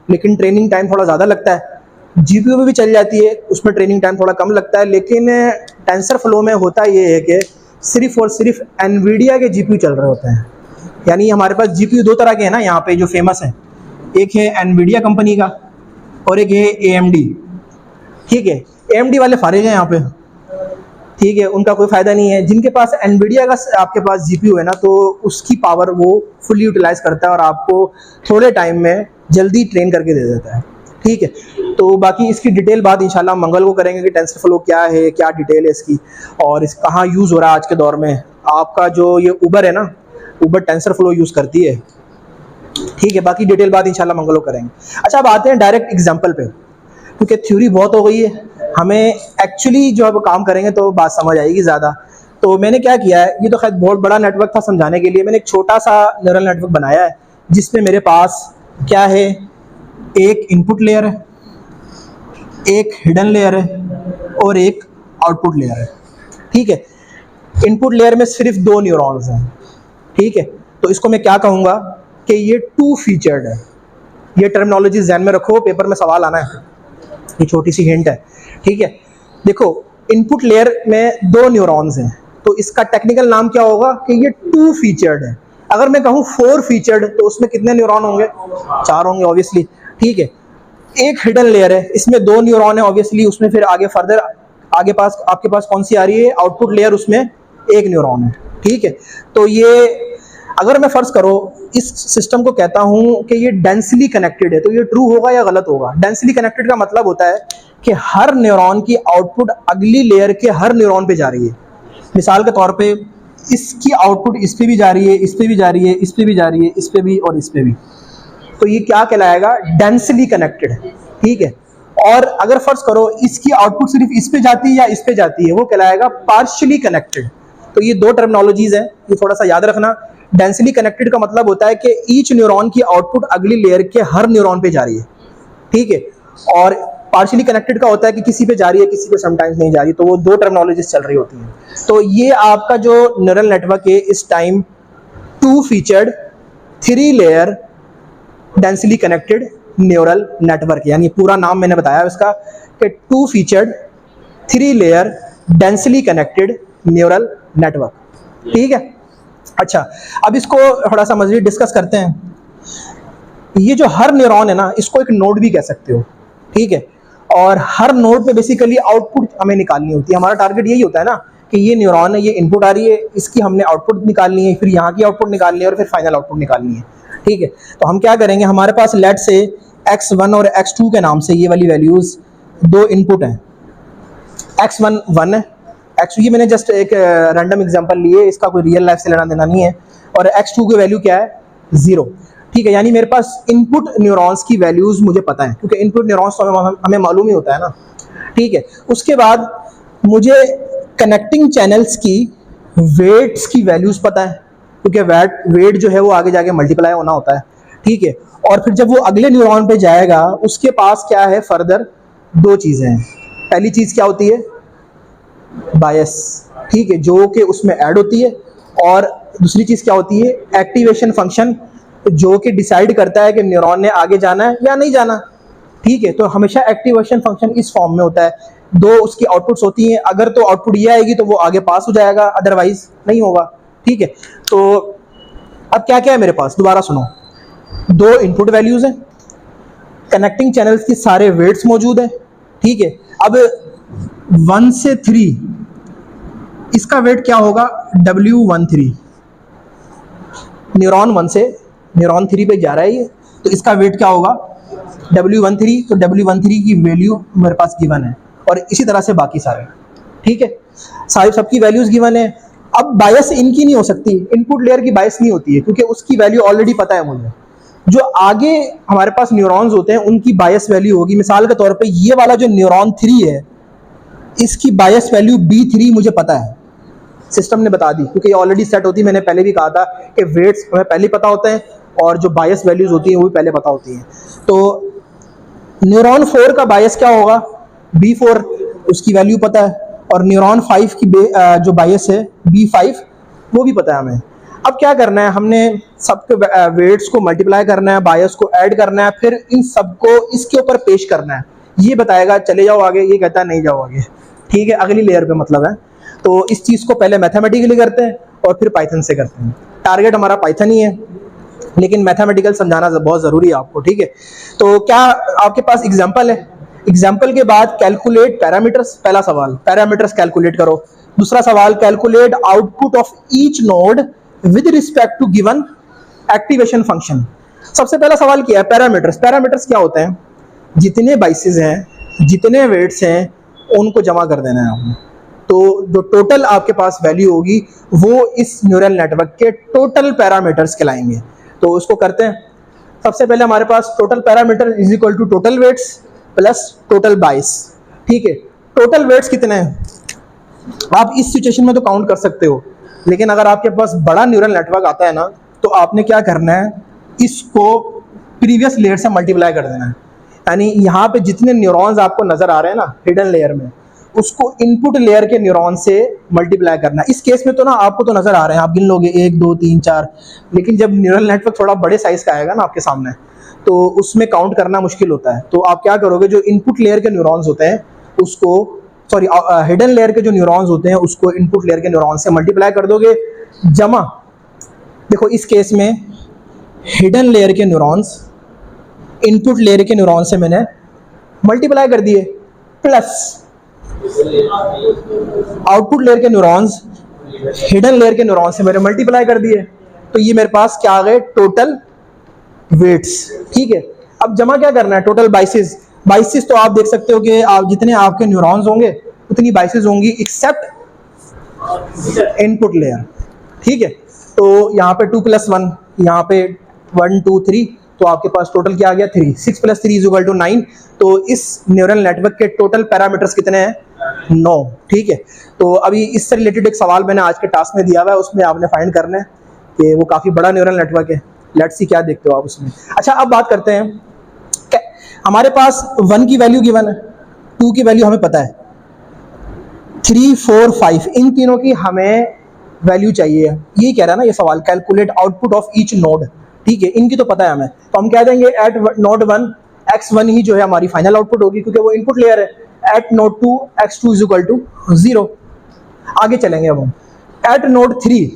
लेकिन ट्रेनिंग टाइम थोड़ा ज़्यादा लगता है। GPU में भी चल जाती है, उसमें ट्रेनिंग टाइम थोड़ा कम लगता है। लेकिन टेंसरफ्लो में होता ये है कि सिर्फ और सिर्फ एनवीडिया के GPU चल रहे होते हैं। यानी हमारे पास GPU दो तरह के हैं ना यहाँ पे जो फेमस हैं, एक है एनवीडिया कंपनी का और एक है AMD। ठीक है, AMD वाले फारिग हैं यहाँ पे, ठीक है, उनका कोई फ़ायदा नहीं है। जिनके पास एनवीडिया का आपके पास GPU है ना, तो उसकी पावर वो फुली यूटिलाइज करता है और आपको थोड़े टाइम में जल्दी ट्रेन करके दे देता है। ठीक है, तो बाकी इसकी डिटेल बात इंशाल्लाह मंगल को करेंगे कि टेंसरफ्लो क्या है, क्या डिटेल है इसकी, और इस कहाँ यूज़ हो रहा है आज के दौर में। आपका जो ये उबर है ना, उबर टेंसरफ्लो यूज़ करती है। ठीक है, बाकी डिटेल बात इंशाल्लाह मंगल को करेंगे। अच्छा, अब आते हैं डायरेक्ट एग्जाम्पल पे, क्योंकि थ्योरी बहुत हो गई है, हमें एक्चुअली जो अब काम करेंगे तो बात समझ आएगी ज़्यादा। तो मैंने क्या किया है, ये तो खैर बहुत बड़ा नेटवर्क था समझाने के लिए, मैंने एक छोटा सा न्यूरल नेटवर्क बनाया है, जिसमें मेरे पास क्या है, एक इनपुट लेयर है, एक हिडन लेयर है और एक आउटपुट लेयर है। ठीक है, इनपुट लेयर में सिर्फ 2 न्यूरॉन्स हैं। ठीक है, तो इसको मैं क्या कहूँगा कि ये 2 फीचर्ड है। ये टर्मिनोलॉजी ध्यान में रखो, पेपर में सवाल आना है, ये छोटी सी हिंट है। ठीक है, देखो इनपुट लेयर में 2 न्यूरॉन्स हैं, तो इसका टेक्निकल नाम क्या होगा कि ये 2 फीचर्ड है। अगर मैं कहूँ 4 फीचर्ड, तो उसमें कितने न्यूरॉन होंगे? 4 होंगे ऑब्वियसली। ठीक है, एक हिडन लेयर है, इसमें 2 न्यूरॉन है ऑब्वियसली, उसमें फिर आगे फर्दर आगे पास आपके पास कौन सी आ रही है? आउटपुट लेयर, उसमें 1 न्यूरॉन है। ठीक है, तो ये अगर मैं फर्ज करो इस सिस्टम को कहता हूँ कि ये डेंसली कनेक्टेड है, तो ये ट्रू होगा या गलत होगा? डेंसली कनेक्टेड का मतलब होता है कि हर न्यूरॉन की आउटपुट अगली लेयर के हर न्यूरॉन पे जा रही है। मिसाल के तौर पे इसकी आउटपुट इस पे भी जा रही है, इस पे भी जा रही है, इस पे भी जा रही है, इस पे भी और इस पे भी। तो ये क्या कहलाएगा? Densely connected. ठीक है, और अगर फर्ज करो इसकी आउटपुट सिर्फ इस पे जाती है या इस पे जाती है, वो कहलाएगा पार्शियली कनेक्टेड। तो ये 2 टर्मिनोलॉजीज हैं, ये थोड़ा सा याद रखना। डेंसली कनेक्टेड का मतलब होता है कि ईच न्यूरॉन की आउटपुट अगली लेयर के हर न्यूरॉन पे जा रही है। ठीक है, और पार्शियली कनेक्टेड का होता है कि किसी पे जा रही है, किसी पे समटाइम्स नहीं जा रही। तो वो 2 टर्मिनोलॉजीज चल रही होती हैं। तो ये आपका जो न्यूरल नेटवर्क है इस time 2 featured 3 layer densely connected neural network, यानी पूरा नाम मैंने बताया इसका कि 2 featured 3 layer densely connected neural network. ठीक है, अच्छा, अब इसको थोड़ा सा मज़ीद डिस्कस करते हैं। ये जो हर न्यूरॉन है ना, इसको एक नोड भी कह सकते हो। ठीक है, और हर नोड पे बेसिकली आउटपुट हमें निकालनी होती है। हमारा टारगेट यही होता है ना कि ये न्यूरॉन है, ये इनपुट आ रही है, इसकी हमने आउटपुट निकालनी है, फिर यहाँ की आउटपुट निकालनी है और फिर फाइनल आउटपुट निकालनी है। ठीक है, तो हम क्या करेंगे, हमारे पास लेट से x1 और x2 के नाम से ये वाली वैल्यूज़ 2 इनपुट हैं। x1 1 है, x2 ये मैंने जस्ट एक रैंडम एग्जांपल लिए, इसका कोई रियल लाइफ से लेना देना नहीं है। और x2 की वैल्यू क्या है? 0। ठीक है, यानी मेरे पास इनपुट न्यूरॉन्स की वैल्यूज़ मुझे पता है, क्योंकि इनपुट न्यूरॉन्स तो हमें मालूम ही होता है ना। ठीक है, उसके बाद मुझे कनेक्टिंग चैनल्स की वेट्स की वैल्यूज़ पता है, क्योंकि वेट जो है वो आगे जाके मल्टीप्लाई होना होता है। ठीक है, और फिर जब वो अगले न्यूरॉन पे जाएगा, उसके पास क्या है? फर्दर 2 चीज़ें हैं। पहली चीज़ क्या होती है? बायस। ठीक है, जो कि उसमें ऐड होती है। और दूसरी चीज़ क्या होती है? एक्टिवेशन फंक्शन, जो कि डिसाइड करता है कि न्यूरॉन ने आगे जाना है या नहीं जाना। ठीक है, तो हमेशा एक्टिवेशन फंक्शन इस फॉर्म में होता है। 2 उसकी आउटपुट्स होती हैं, अगर तो आउटपुट ये आएगी तो वो आगे पास हो जाएगा, अदरवाइज नहीं होगा। ठीक है, तो अब क्या क्या है मेरे पास? दोबारा सुनो, 2 इनपुट वैल्यूज़ हैं, कनेक्टिंग चैनल्स की सारे वेट्स मौजूद हैं। ठीक है, अब 1 से 3 इसका वेट क्या होगा? W13। न्यूरॉन 1 से न्यूरॉन 3 पे जा रहा है ये, तो इसका वेट क्या होगा? W13। तो W13 की वैल्यू मेरे पास गिवन है, और इसी तरह से बाकी सारे। ठीक है, सारी सबकी वैल्यूज गिवन है। अब बायस इनकी नहीं हो सकती, इनपुट लेयर की बायस नहीं होती है क्योंकि उसकी वैल्यू ऑलरेडी पता है मुझे। जो आगे हमारे पास न्यूरॉन्स होते हैं उनकी बायस वैल्यू होगी। मिसाल के तौर पे ये वाला जो न्यूरॉन 3 है इसकी बायस वैल्यू B3 मुझे पता है, सिस्टम ने बता दी क्योंकि ये ऑलरेडी सेट होती है। मैंने पहले भी कहा था कि वेट्स हमें पहले पता होते हैं और जो बायस वैल्यूज होती हैं वो भी पहले पता होती हैं। तो न्यूरॉन 4 का बायस क्या होगा, B4, उसकी वैल्यू पता है। और न्यूरॉन 5 की जो बायस है B5 वो भी पता है हमें। अब क्या करना है, हमने सबके वेट्स को मल्टीप्लाई करना है, बायस को ऐड करना है, फिर इन सबको इसके ऊपर पेश करना है। ये बताएगा चले जाओ आगे, ये कहता है नहीं जाओ आगे। ठीक है, अगली लेयर पे मतलब है। तो इस चीज़ को पहले मैथमेटिकली करते हैं और फिर पाइथन से करते हैं। टारगेट हमारा पाइथन ही है लेकिन मैथमेटिकल समझाना बहुत ज़रूरी है आपको। ठीक है, तो क्या आपके पास एग्जाम्पल है? एग्जाम्पल के बाद कैलकुलेट पैरामीटर्स। पहला सवाल पैरामीटर्स कैलकुलेट करो। दूसरा सवाल calculate output of each node with respect to given activation function. सबसे पहला सवाल किया है पैरामीटर्स। पैरामीटर्स क्या होते हैं? जितने बाइसेस हैं, जितने वेट्स हैं, उनको जमा कर देना है आपने। तो जो टोटल आपके पास वैल्यू होगी वो इस न्यूरल नेटवर्क के टोटल पैरामीटर्स कहलाएंगे। तो उसको करते हैं। सबसे पहले हमारे पास total parameter is equal to total weights plus total bias. ठीक है, टोटल वेट्स कितने हैं आप इस सिचुएशन में तो काउंट कर सकते हो, लेकिन अगर आपके पास बड़ा न्यूरल नेटवर्क आता है ना तो आपने क्या करना है, इसको प्रीवियस लेयर से मल्टीप्लाई कर देना है। यानी यहाँ पे जितने न्यूरॉन्स आपको नजर आ रहे हैं ना हिडन लेयर में, उसको इनपुट लेयर के न्यूरॉन से मल्टीप्लाई करना है। इस केस में तो ना आपको तो नजर आ रहे हैं, आप गिन लोगे 1 2 3 4, लेकिन जब न्यूरल नेटवर्क थोड़ा बड़े साइज का आएगा ना आपके सामने तो उसमें काउंट करना मुश्किल होता है। तो आप क्या करोगे, जो इनपुट लेयर के न्यूरॉन्स होते हैं उसको, सॉरी हिडन लेयर के जो न्यूरॉन्स होते हैं उसको इनपुट लेयर के न्यूरॉन से मल्टीप्लाई कर दोगे, जमा, देखो इस केस में हिडन लेयर के न्यूरॉन्स इनपुट लेयर के न्यूरॉन से मैंने मल्टीप्लाई कर दिए, प्लस आउटपुट लेयर के न्यूरॉन्स हिडन लेयर के न्यूरॉन से मैंने मल्टीप्लाई कर दिए। तो ये मेरे पास क्या आ गए, टोटल वेट्स। ठीक है, अब जमा क्या करना है, टोटल बाइसेस। बाइसेस तो आप देख सकते हो कि आप जितने आपके न्यूरॉन्स होंगे उतनी बाइसेस होंगी एक्सेप्ट इनपुट लेयर। ठीक है, तो यहाँ पे 2 + 1, यहाँ पे 1 2 3, तो आपके पास टोटल क्या आ गया 3। 6 + 3 = 9। तो इस न्यूरल नेटवर्क के टोटल पैरामीटर्स कितने हैं, 9। ठीक है, तो अभी इससे रिलेटेड एक सवाल मैंने आज के टास्क में दिया हुआ है, उसमें आपने फाइंड करना है कि वो काफ़ी बड़ा न्यूरल नेटवर्क है। लेट्स सी क्या देखते हो आप उसमें। अच्छा, अब बात करते हैं, हमारे पास 1 की वैल्यू गिवन है, 2 की वैल्यू हमें पता है, 3 4 5 इन तीनों की हमें वैल्यू चाहिए। ये कह रहा है ना ये सवाल, calculate output of each node. ठीक है, इनकी तो पता है हमें, तो हम कह देंगे एट नोड 1 x1 ही जो है हमारी फाइनल आउटपुट होगी क्योंकि वो इनपुट लेयर है। Eight node 2 x2 = 0। आगे चलेंगे अब हम, एट नोड 3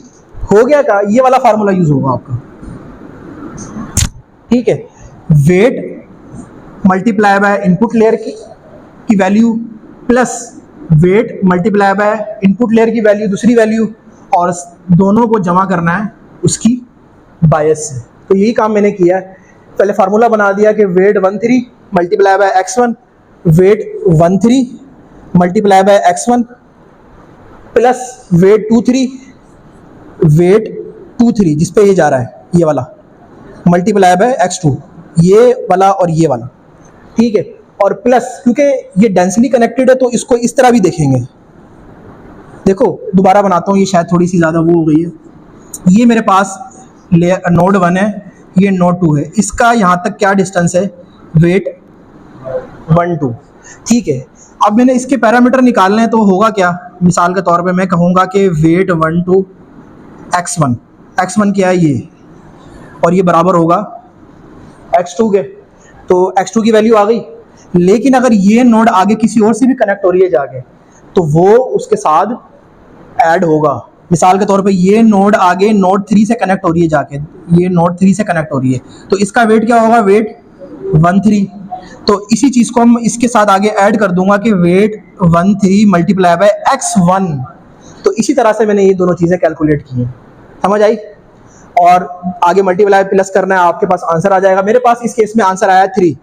हो गया का ये वाला फार्मूला यूज होगा आपका। ठीक है, weight multiply by input layer की value plus weight multiply by input layer की वैल्यू, दूसरी वैल्यू, और दोनों को जमा करना है उसकी बायस से। तो यही काम मैंने किया है। पहले फार्मूला बना दिया कि weight 13 multiply by x1, weight 13 multiply by x1 plus weight 23, weight 23 जिस पे ये जा रहा है ये वाला, मल्टीप्लाई बाय x2, ये वाला और ये वाला। ठीक है, और प्लस क्योंकि ये डेंसली कनेक्टेड है तो इसको इस तरह भी देखेंगे। देखो दोबारा बनाता हूँ, ये शायद थोड़ी सी ज़्यादा वो हो गई है। ये मेरे पास नोड 1 है, ये नोड 2 है, इसका यहाँ तक क्या डिस्टेंस है, वेट 1 2। ठीक है, अब मैंने इसके पैरामीटर निकालने हैं तो होगा क्या, मिसाल के तौर पे मैं कहूँगा कि वेट 1 2 x1, x1 क्या है ये, और ये बराबर होगा x2 के। तो x2 की वैल्यू आ गई, लेकिन अगर ये नोड आगे किसी और से भी कनेक्ट हो रही है जाके तो वो उसके साथ ऐड होगा। मिसाल के तौर पे ये नोड आगे नोड 3 से कनेक्ट हो रही है जाके, ये नोड 3 से कनेक्ट हो रही है तो इसका वेट क्या होगा, वेट 13। तो इसी चीज़ को हम इसके साथ आगे ऐड कर दूंगा कि वेट 13 मल्टीप्लाई बाय x1। तो इसी तरह से मैंने ये दोनों चीज़ें कैलकुलेट की हैं, समझ आई। और आगे मल्टीप्लाई प्लस करना है, आपके पास आंसर आ जाएगा। मेरे पास इस केस में आंसर आया 3।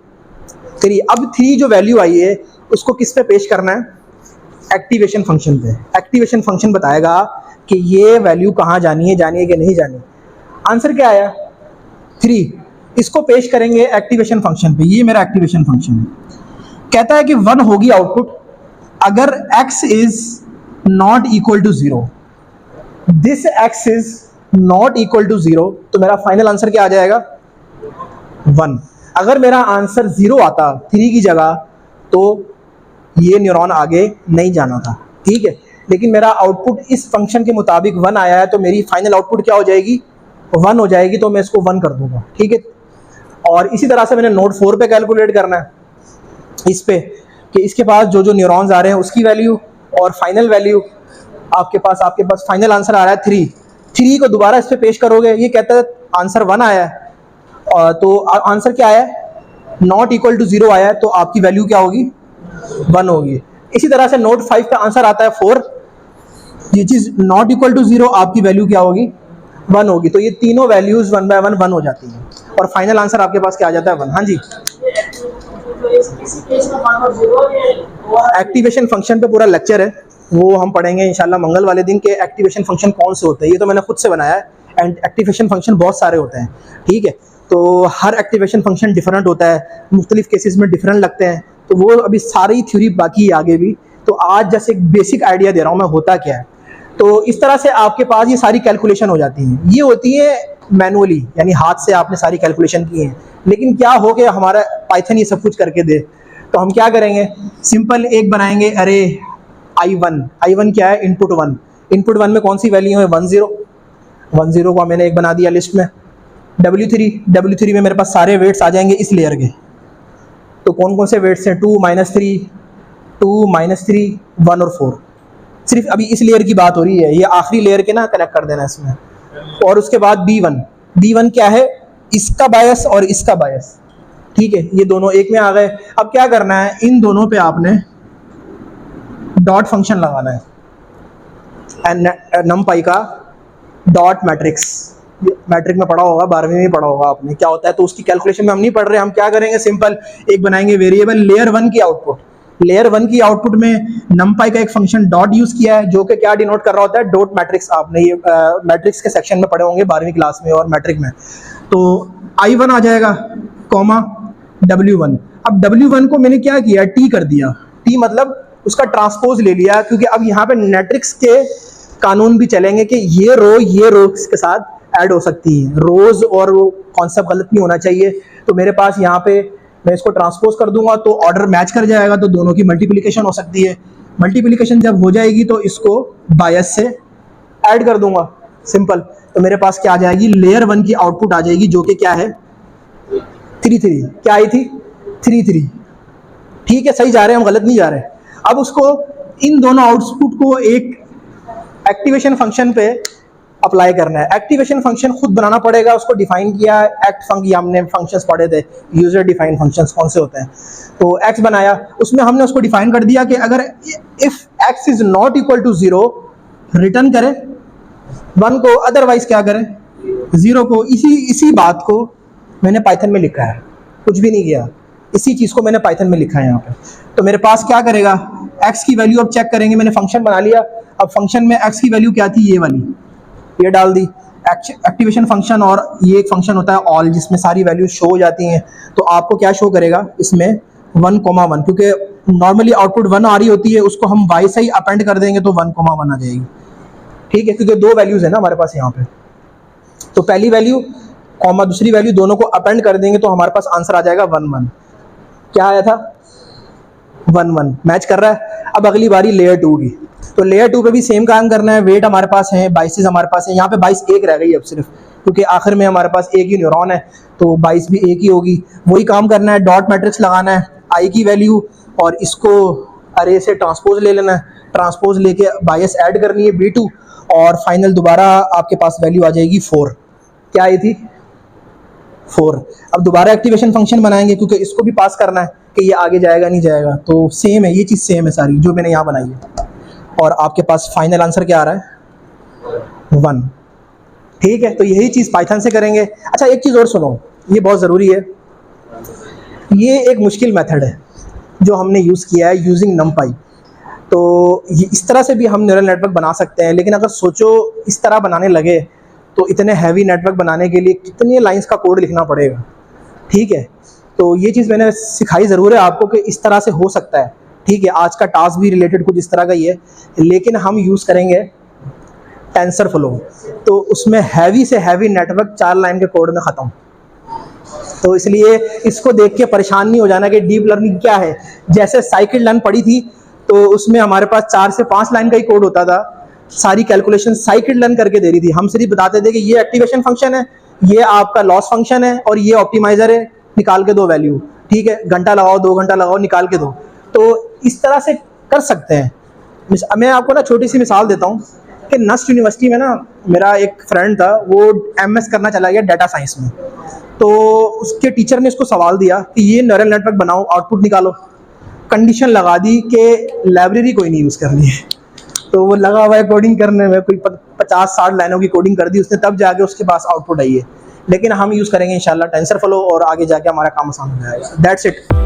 अब 3 जो वैल्यू आई है उसको किस पे पेश करना है, एक्टिवेशन फंक्शन पे। एक्टिवेशन फंक्शन बताएगा कि ये वैल्यू कहाँ जानी है कि नहीं जानी। आंसर क्या आया? 3। इसको पेश करेंगे एक्टिवेशन फंक्शन पे। ये मेरा एक्टिवेशन फंक्शन है। कहता है कि 1 होगी आउटपुट अगर x is not equal to 0। This x is not equal to 0, तो मेरा फाइनल आंसर क्या आ जाएगा? 1। अगर मेरा आंसर 0 आता 3 की जगह, तो ये न्यूरॉन आगे नहीं जाना था, ठीक है। लेकिन मेरा आउटपुट इस फंक्शन के मुताबिक 1 आया है, तो मेरी फाइनल आउटपुट क्या हो जाएगी? 1 हो जाएगी, तो मैं इसको 1 कर दूंगा, ठीक है। और इसी तरह से मैंने नोड 4 पे कैलकुलेट करना है इस पे, कि इसके पास जो जो न्यूरॉन्स आ रहे हैं उसकी वैल्यू और फाइनल वैल्यू। आपके पास फाइनल आंसर आ रहा है 3 को दोबारा इस पे पेश करोगे, ये कहता है आंसर 1 आया है, तो आंसर क्या आया है? नॉट इक्वल टू 0 आया है, तो आपकी वैल्यू क्या होगी? 1 होगी। इसी तरह से नोट 5 का आंसर आता है 4, ये चीज़ नॉट इक्वल टू 0, आपकी वैल्यू क्या होगी? 1 होगी। तो ये तीनों वैल्यूज 1 बाय 1 हो जाती हैं और फाइनल आंसर आपके पास क्या आ जाता है? 1। हाँ जी, एक्टिवेशन फंक्शन पे पूरा लेक्चर है, वो हम पढ़ेंगे इंशाल्लाह मंगल वाले दिन के एक्टिवेशन फंक्शन कौन से होते हैं। ये तो मैंने खुद से बनाया है, एंड एक्टिवेशन फंक्शन बहुत सारे होते हैं, ठीक है। तो हर एक्टिवेशन फंक्शन डिफरेंट होता है, मुख्तलिफ केसेस में डिफरेंट लगते हैं, तो वो अभी सारी थ्योरी बाकी है आगे भी। तो आज जैसे एक बेसिक आइडिया दे रहा हूँ मैं, होता क्या है। तो इस तरह से आपके पास ये सारी कैलकुलेशन हो जाती हैं। ये होती है मैनुअली, यानी हाथ से आपने सारी कैलकुलेशन की है। लेकिन क्या हो कि हमारा पाइथन ये सब कुछ करके दे, तो हम क्या करेंगे? सिंपल एक बनाएंगे अरे I1 क्या है? इनपुट 1। इनपुट 1 में कौन सी वैल्यू है? 1 0 को मैंने एक बना दिया लिस्ट में। W3 में मेरे पास सारे वेट्स आ जाएंगे इस लेयर के। तो कौन कौन से वेट्स हैं? 2 -3 1 और 4। सिर्फ अभी इस लेयर की बात हो रही है, ये आखिरी लेयर के ना कनेक्ट कर देना इसमें। और उसके बाद B1 क्या है? इसका बायस और इसका बायस, ठीक है। ये दोनों एक में आ गए। अब क्या करना है? इन दोनों पे आपने डॉट फंक्शन लगाना है, नमपाई का डॉट मैट्रिक्स। मैट्रिक में पढ़ा होगा, 12वीं में पढ़ा होगा आपने क्या होता है। तो उसकी कैलकुलेशन में हम नहीं पढ़ रहे। हम क्या करेंगे? सिंपल एक बनाएंगे वेरिएबल लेयर 1 की आउटपुट। लेयर 1 की आउटपुट में नमपाई का एक फंक्शन डॉट यूज किया है, जो कि क्या डिनोट कर रहा होता है? Dot matrix. आपने ये मैट्रिक्स के सेक्शन में पढ़े होंगे 12वीं क्लास में और मैट्रिक में। तो I1 आ जाएगा, कॉमा W1। अब W1 को मैंने क्या किया? T कर दिया। T मतलब उसका ट्रांसपोज ले लिया, क्योंकि अब यहाँ पे मैट्रिक्स के कानून भी चलेंगे कि ये रो के साथ ऐड हो सकती है। रोज और वो कॉन्सेप्ट गलत नहीं होना चाहिए। तो मेरे पास यहाँ पे मैं इसको ट्रांसपोज कर दूंगा तो ऑर्डर मैच कर जाएगा, तो दोनों की मल्टीप्लिकेशन हो सकती है। मल्टीप्लिकेशन जब हो जाएगी तो इसको बायस से ऐड कर दूंगा, सिंपल। तो मेरे पास क्या आ जाएगी? लेयर 1 की आउटपुट आ जाएगी, जो कि क्या है? 3 क्या आई थी? 3 ठीक है, सही जा रहे हैं हम, गलत नहीं जा रहे। अब उसको इन दोनों आउटपुट को एक एक्टिवेशन फंक्शन पे अप्लाई करना है। एक्टिवेशन फंक्शन खुद बनाना पड़ेगा, उसको डिफाइन किया। ये हमने फंक्शंस पढ़े थे, यूजर डिफाइन फंक्शंस कौन से होते हैं। तो एक्स बनाया, उसमें हमने उसको डिफाइन कर दिया कि अगर if x is not equal to 0 return करें 1 को, अदरवाइज क्या करें? 0 को। इसी बात को मैंने पाइथन में लिखा है, कुछ भी नहीं किया। इसी चीज़ को मैंने पाइथन में लिखा है यहाँ पे। तो मेरे पास क्या करेगा? एक्स की वैल्यू अब चेक करेंगे। मैंने फंक्शन बना लिया। अब फंक्शन में एक्स की वैल्यू क्या थी? ये वाली, ये डाल दी। एक्टिवेशन फंक्शन, और ये एक फंक्शन होता है ऑल, जिसमें सारी वैल्यूज शो हो जाती हैं। तो आपको क्या शो करेगा इसमें? 1,1, क्योंकि नॉर्मली आउटपुट 1 आ रही होती है, उसको हम y से ही अपेंड कर देंगे तो 1,1 आ जाएगी, ठीक है। क्योंकि 2 वैल्यूज है ना हमारे पास यहाँ पे, तो पहली वैल्यू कॉमा दूसरी वैल्यू दोनों को अपेंड कर देंगे तो हमारे पास आंसर आ जाएगा 1,1। क्या आया था? 1,1 मैच कर रहा है। अब अगली बारी लेयर 2 की। तो लेयर 2 पे भी सेम काम करना है। वेट हमारे पास है, बाइसेस हमारे पास है। यहाँ पे 22 एक रह गई अब सिर्फ, क्योंकि आखिर में हमारे पास एक ही न्यूरॉन है, तो 22 भी एक ही होगी। वही काम करना है, डॉट मैट्रिक्स लगाना है, आई की वैल्यू, और इसको अरे से ट्रांसपोज ले लेना है। ट्रांसपोज लेके बायस ऐड करनी है B2, और फाइनल दोबारा आपके पास वैल्यू आ जाएगी 4। क्या आई थी? 4। अब दोबारा एक्टिवेशन फंक्शन बनाएंगे, क्योंकि इसको भी पास करना है कि ये आगे जाएगा नहीं जाएगा। तो सेम है, ये चीज़ सेम है सारी जो मैंने यहाँ बनाई है। और आपके पास फाइनल आंसर क्या आ रहा है? 1, ठीक है। तो यही चीज़ पाइथन से करेंगे। अच्छा, एक चीज़ और सुनो, ये बहुत ज़रूरी है। ये एक मुश्किल मेथड है जो हमने यूज़ किया है यूजिंग नमपाई। तो ये इस तरह से भी हम न्यूरल नेटवर्क बना सकते हैं। लेकिन अगर सोचो इस तरह बनाने लगे तो इतने हैवी नेटवर्क बनाने के लिए कितनी लाइंस का कोड लिखना पड़ेगा, ठीक है। तो ये चीज़ मैंने सिखाई ज़रूर है आपको कि इस तरह से हो सकता है, ठीक है। आज का टास्क भी रिलेटेड कुछ इस तरह का ही है, लेकिन हम यूज़ करेंगे टेंसरफ्लो। तो उसमें हैवी से हैवी नेटवर्क 4 लाइन के कोड में ख़त्म। तो इसलिए इसको देख के परेशान नहीं हो जाना कि डीप लर्निंग क्या है। जैसे साइकिल लर्न पढ़ी थी तो उसमें हमारे पास 4 से 5 लाइन का ही कोड होता था, सारी कैलकुलेशन साइकिल लर्न करके दे रही थी। हम सिर्फ बताते थे कि ये एक्टिवेशन फंक्शन है, ये आपका लॉस फंक्शन है और ये ऑप्टिमाइज़र है, निकाल के दो वैल्यू, ठीक है। घंटा लगाओ, 2 घंटा लगाओ, निकाल के दो। तो इस तरह से कर सकते हैं। मैं आपको ना छोटी सी मिसाल देता हूँ कि नस्ट यूनिवर्सिटी में ना मेरा एक फ्रेंड था, वो MS करना चला गया डाटा साइंस में। तो उसके टीचर ने उसको सवाल दिया कि ये न्यूरल नेटवर्क बनाओ, आउटपुट निकालो। कंडीशन लगा दी कि लाइब्रेरी कोई नहीं यूज़ करनी है। तो वो लगा हुआ है कोडिंग करने में, कोई 50-60 लाइनों की कोडिंग कर दी उसने, तब जाके उसके पास आउटपुट आई है। लेकिन हम यूज़ करेंगे इंशाल्लाह टेंसरफ्लो और आगे जाके हमारा काम आसान हो जाएगा। That's it.